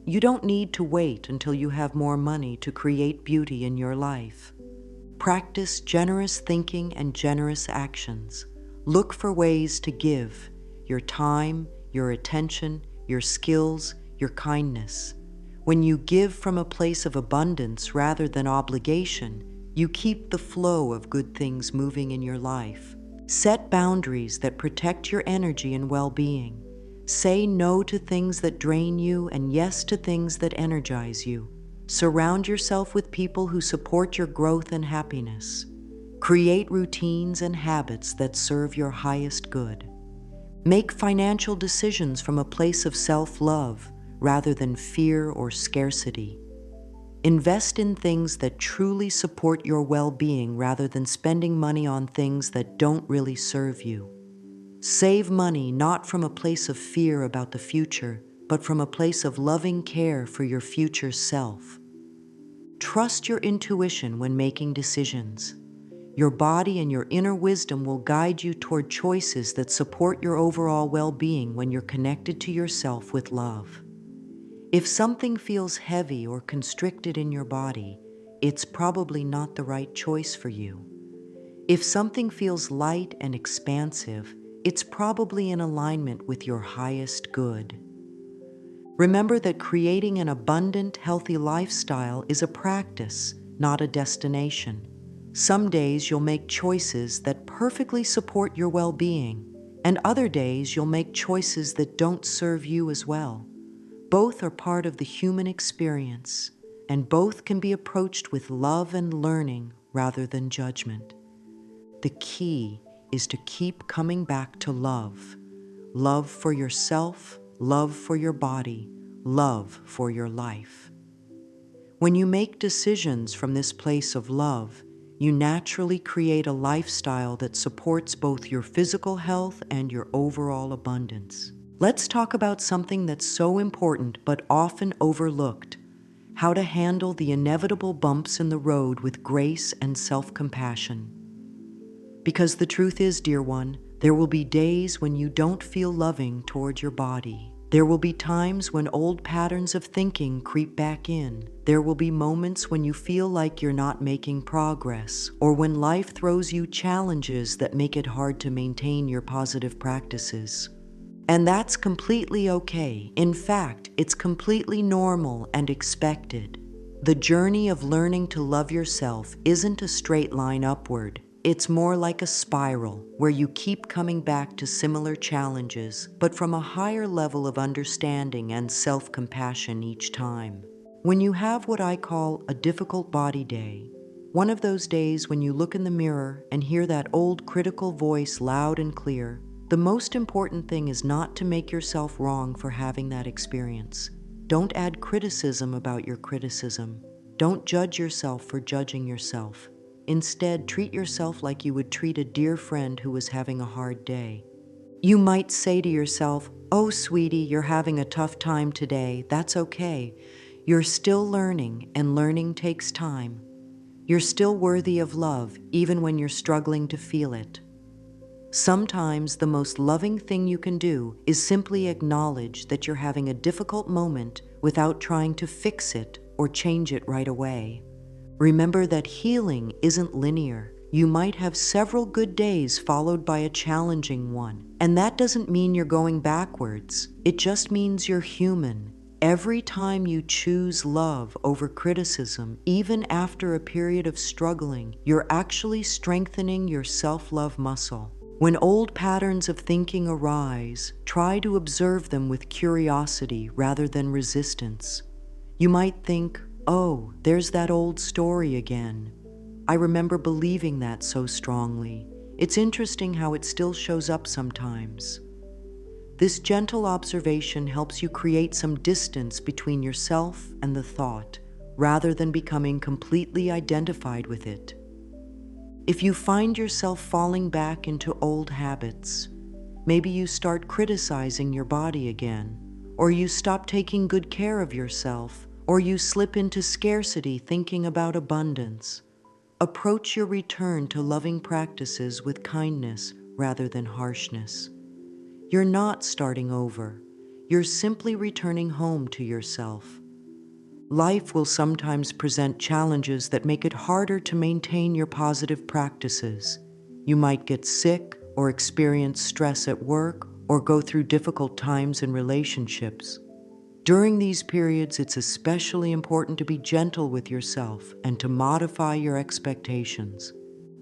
You don't need to wait until you have more money to create beauty in your life. Practice generous thinking and generous actions. Look for ways to give your time, your attention, your skills, your kindness. When you give from a place of abundance rather than obligation, you keep the flow of good things moving in your life. Set boundaries that protect your energy and well-being. Say no to things that drain you and yes to things that energize you. Surround yourself with people who support your growth and happiness. Create routines and habits that serve your highest good. Make financial decisions from a place of self-love rather than fear or scarcity. Invest in things that truly support your well-being rather than spending money on things that don't really serve you. Save money not from a place of fear about the future, but from a place of loving care for your future self. Trust your intuition when making decisions. Your body and your inner wisdom will guide you toward choices that support your overall well-being when you're connected to yourself with love. If something feels heavy or constricted in your body, it's probably not the right choice for you. If something feels light and expansive, it's probably in alignment with your highest good. Remember that creating an abundant, healthy lifestyle is a practice, not a destination. Some days you'll make choices that perfectly support your well-being, and other days you'll make choices that don't serve you as well. Both are part of the human experience, and both can be approached with love and learning rather than judgment. The key is to keep coming back to love. Love for yourself, love for your body, love for your life. When you make decisions from this place of love, you naturally create a lifestyle that supports both your physical health and your overall abundance. Let's talk about something that's so important but often overlooked: how to handle the inevitable bumps in the road with grace and self-compassion. Because the truth is, dear one, There will be days when you don't feel loving toward your body. There will be times when old patterns of thinking creep back in. There will be moments when you feel like you're not making progress, or when life throws you challenges that make it hard to maintain your positive practices. And that's completely okay. In fact, it's completely normal and expected. The journey of learning to love yourself isn't a straight line upward. It's more like a spiral where you keep coming back to similar challenges, but from a higher level of understanding and self-compassion each time. When you have what I call a difficult body day, one of those days when you look in the mirror and hear that old critical voice loud and clear, the most important thing is not to make yourself wrong for having that experience. Don't add criticism about your criticism. Don't judge yourself for judging yourself. Instead, treat yourself like you would treat a dear friend who was having a hard day. You might say to yourself, "Oh, sweetie, you're having a tough time today. That's okay. You're still learning, and learning takes time. You're still worthy of love, even when you're struggling to feel it." Sometimes the most loving thing you can do is simply acknowledge that you're having a difficult moment without trying to fix it or change it right away. Remember that healing isn't linear. You might have several good days followed by a challenging one, and that doesn't mean you're going backwards. It just means you're human. Every time you choose love over criticism, even after a period of struggling, you're actually strengthening your self-love muscle. When old patterns of thinking arise, try to observe them with curiosity rather than resistance. You might think, "Oh, there's that old story again. I remember believing that so strongly. It's interesting how it still shows up sometimes." This gentle observation helps you create some distance between yourself and the thought, rather than becoming completely identified with it. If you find yourself falling back into old habits, maybe you start criticizing your body again, or you stop taking good care of yourself, or you slip into scarcity thinking about abundance, approach your return to loving practices with kindness rather than harshness. You're not starting over. You're simply returning home to yourself. Life will sometimes present challenges that make it harder to maintain your positive practices. You might get sick or experience stress at work or go through difficult times in relationships. During these periods, it's especially important to be gentle with yourself and to modify your expectations.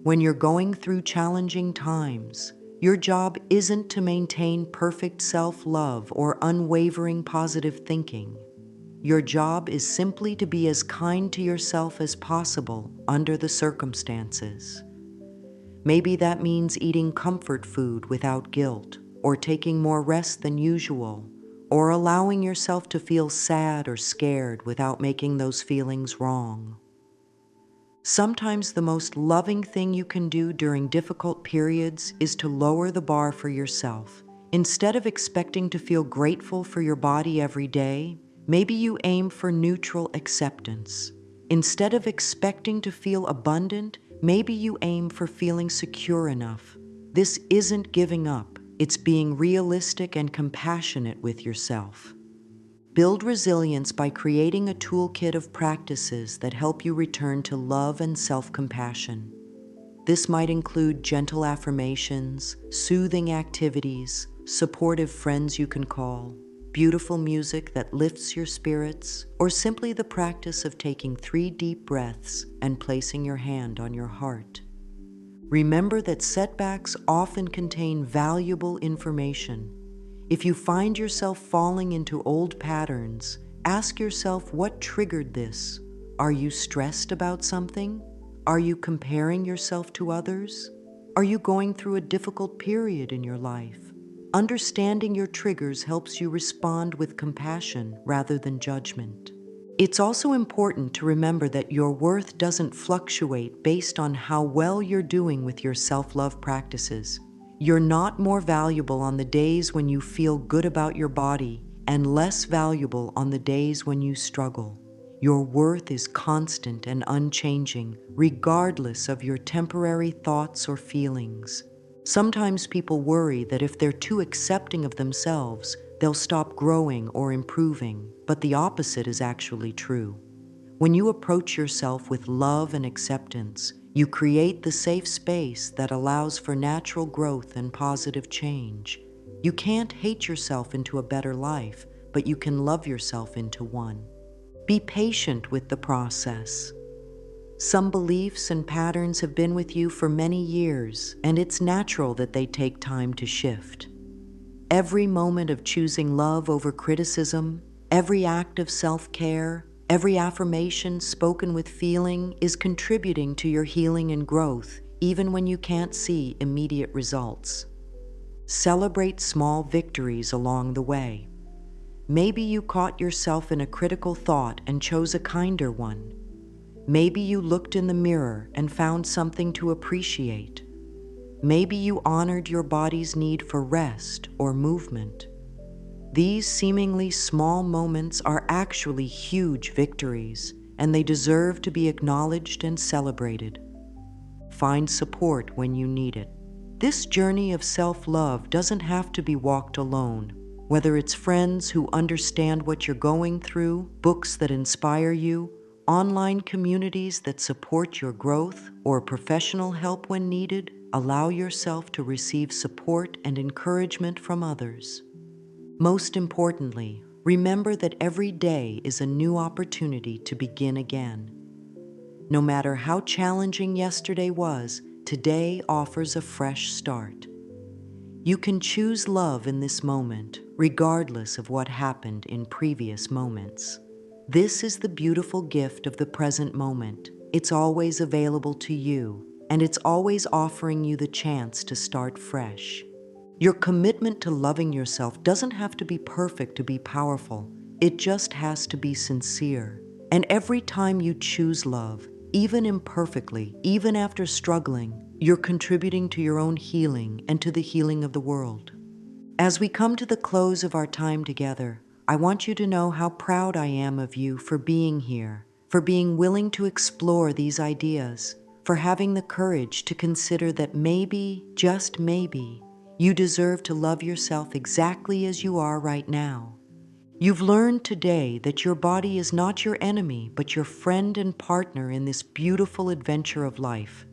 When you're going through challenging times, your job isn't to maintain perfect self-love or unwavering positive thinking. Your job is simply to be as kind to yourself as possible under the circumstances. Maybe that means eating comfort food without guilt, or taking more rest than usual, or allowing yourself to feel sad or scared without making those feelings wrong. Sometimes the most loving thing you can do during difficult periods is to lower the bar for yourself. Instead of expecting to feel grateful for your body every day, maybe you aim for neutral acceptance. Instead of expecting to feel abundant, maybe you aim for feeling secure enough. This isn't giving up. It's being realistic and compassionate with yourself. Build resilience by creating a toolkit of practices that help you return to love and self-compassion. This might include gentle affirmations, soothing activities, supportive friends you can call, beautiful music that lifts your spirits, or simply the practice of taking 3 deep breaths and placing your hand on your heart. Remember that setbacks often contain valuable information. If you find yourself falling into old patterns, ask yourself what triggered this. Are you stressed about something? Are you comparing yourself to others? Are you going through a difficult period in your life? Understanding your triggers helps you respond with compassion rather than judgment. It's also important to remember that your worth doesn't fluctuate based on how well you're doing with your self-love practices. You're not more valuable on the days when you feel good about your body and less valuable on the days when you struggle. Your worth is constant and unchanging, regardless of your temporary thoughts or feelings. Sometimes people worry that if they're too accepting of themselves, they'll stop growing or improving, but the opposite is actually true. When you approach yourself with love and acceptance, you create the safe space that allows for natural growth and positive change. You can't hate yourself into a better life, but you can love yourself into one. Be patient with the process. Some beliefs and patterns have been with you for many years, and it's natural that they take time to shift. Every moment of choosing love over criticism, every act of self-care, every affirmation spoken with feeling is contributing to your healing and growth, even when you can't see immediate results. Celebrate small victories along the way. Maybe you caught yourself in a critical thought and chose a kinder one. Maybe you looked in the mirror and found something to appreciate. Maybe you honored your body's need for rest or movement. These seemingly small moments are actually huge victories, and they deserve to be acknowledged and celebrated. Find support when you need it. This journey of self-love doesn't have to be walked alone. Whether it's friends who understand what you're going through, books that inspire you, online communities that support your growth, or professional help when needed, allow yourself to receive support and encouragement from others. Most importantly, remember that every day is a new opportunity to begin again. No matter how challenging yesterday was, today offers a fresh start. You can choose love in this moment, regardless of what happened in previous moments. This is the beautiful gift of the present moment. It's always available to you, and it's always offering you the chance to start fresh. Your commitment to loving yourself doesn't have to be perfect to be powerful. It just has to be sincere. And every time you choose love, even imperfectly, even after struggling, you're contributing to your own healing and to the healing of the world. As we come to the close of our time together, I want you to know how proud I am of you for being here, for being willing to explore these ideas, for having the courage to consider that maybe, just maybe, you deserve to love yourself exactly as you are right now. You've learned today that your body is not your enemy, but your friend and partner in this beautiful adventure of life.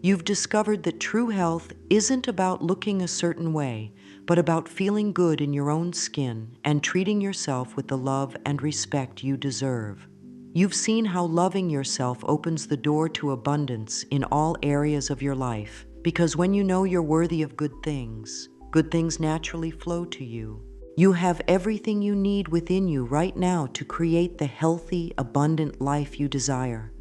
You've discovered that true health isn't about looking a certain way, but about feeling good in your own skin and treating yourself with the love and respect you deserve. You've seen how loving yourself opens the door to abundance in all areas of your life, because when you know you're worthy of good things naturally flow to you. You have everything you need within you right now to create the healthy, abundant life you desire.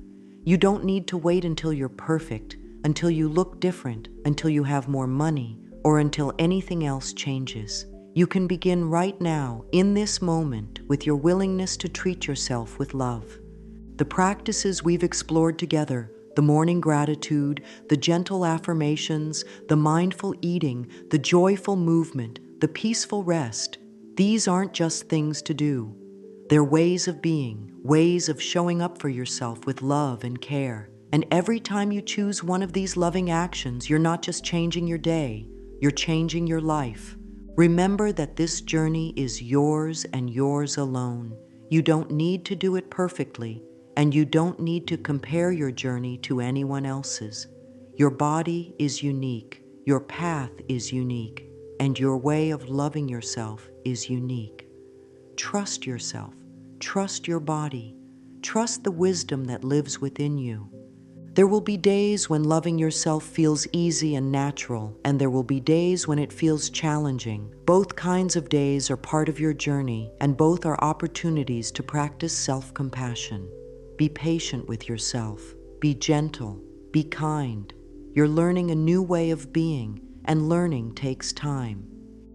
You don't need to wait until you're perfect, until you look different, until you have more money, or until anything else changes. You can begin right now, in this moment, with your willingness to treat yourself with love. The practices we've explored together, the morning gratitude, the gentle affirmations, the mindful eating, the joyful movement, the peaceful rest, these aren't just things to do. They're ways of being, ways of showing up for yourself with love and care. And every time you choose one of these loving actions, you're not just changing your day, you're changing your life. Remember that this journey is yours and yours alone. You don't need to do it perfectly, and you don't need to compare your journey to anyone else's. Your body is unique, your path is unique, and your way of loving yourself is unique. Trust yourself, trust your body, trust the wisdom that lives within you. There will be days when loving yourself feels easy and natural, and there will be days when it feels challenging. Both kinds of days are part of your journey, and both are opportunities to practice self-compassion. Be patient with yourself. Be gentle. Be kind. You're learning a new way of being, and learning takes time.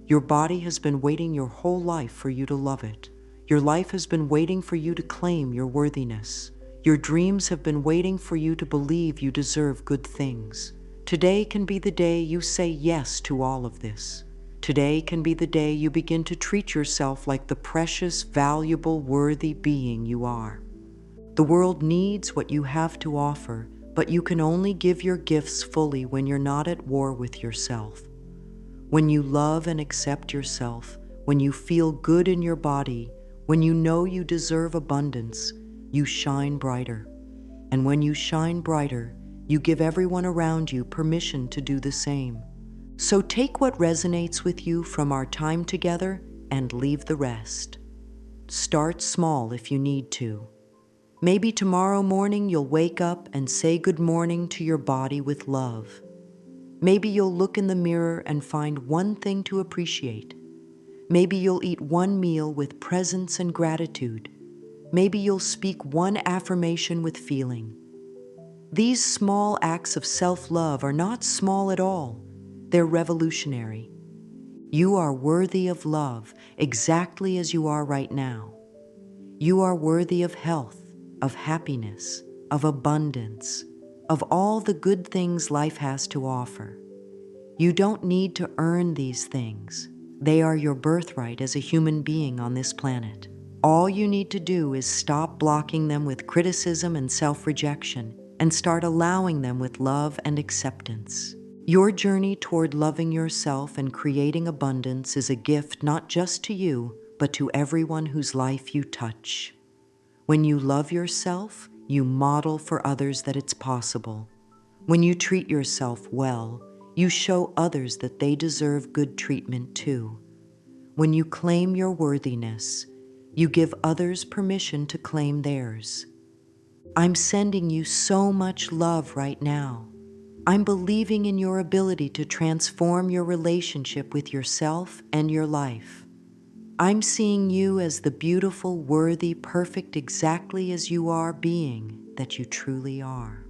Your body has been waiting your whole life for you to love it. Your life has been waiting for you to claim your worthiness. Your dreams have been waiting for you to believe you deserve good things. Today can be the day you say yes to all of this. Today can be the day you begin to treat yourself like the precious, valuable, worthy being you are. The world needs what you have to offer, but you can only give your gifts fully when you're not at war with yourself. When you love and accept yourself, when you feel good in your body, when you know you deserve abundance, you shine brighter. And when you shine brighter, you give everyone around you permission to do the same. So take what resonates with you from our time together and leave the rest. Start small if you need to. Maybe tomorrow morning you'll wake up and say good morning to your body with love. Maybe you'll look in the mirror and find one thing to appreciate. Maybe you'll eat one meal with presence and gratitude. Maybe you'll speak one affirmation with feeling. These small acts of self-love are not small at all. They're revolutionary. You are worthy of love exactly as you are right now. You are worthy of health, of happiness, of abundance, of all the good things life has to offer. You don't need to earn these things. They are your birthright as a human being on this planet. All you need to do is stop blocking them with criticism and self-rejection and start allowing them with love and acceptance. Your journey toward loving yourself and creating abundance is a gift not just to you, but to everyone whose life you touch. When you love yourself, you model for others that it's possible. When you treat yourself well, you show others that they deserve good treatment too. When you claim your worthiness, you give others permission to claim theirs. I'm sending you so much love right now. I'm believing in your ability to transform your relationship with yourself and your life. I'm seeing you as the beautiful, worthy, perfect, exactly as you are being that you truly are.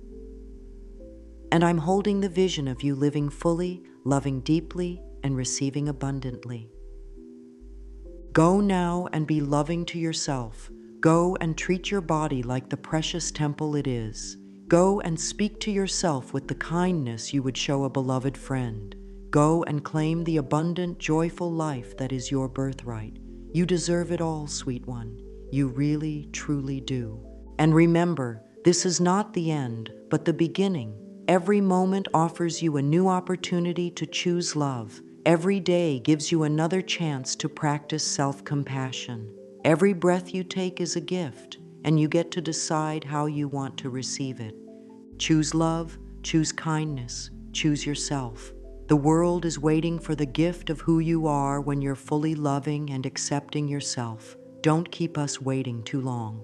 And I'm holding the vision of you living fully, loving deeply, and receiving abundantly. Go now and be loving to yourself. Go and treat your body like the precious temple it is. Go and speak to yourself with the kindness you would show a beloved friend. Go and claim the abundant, joyful life that is your birthright. You deserve it all, sweet one. You really, truly do. And remember, this is not the end, but the beginning. Every moment offers you a new opportunity to choose love. Every day gives you another chance to practice self-compassion. Every breath you take is a gift, and you get to decide how you want to receive it. Choose love, choose kindness, choose yourself. The world is waiting for the gift of who you are when you're fully loving and accepting yourself. Don't keep us waiting too long.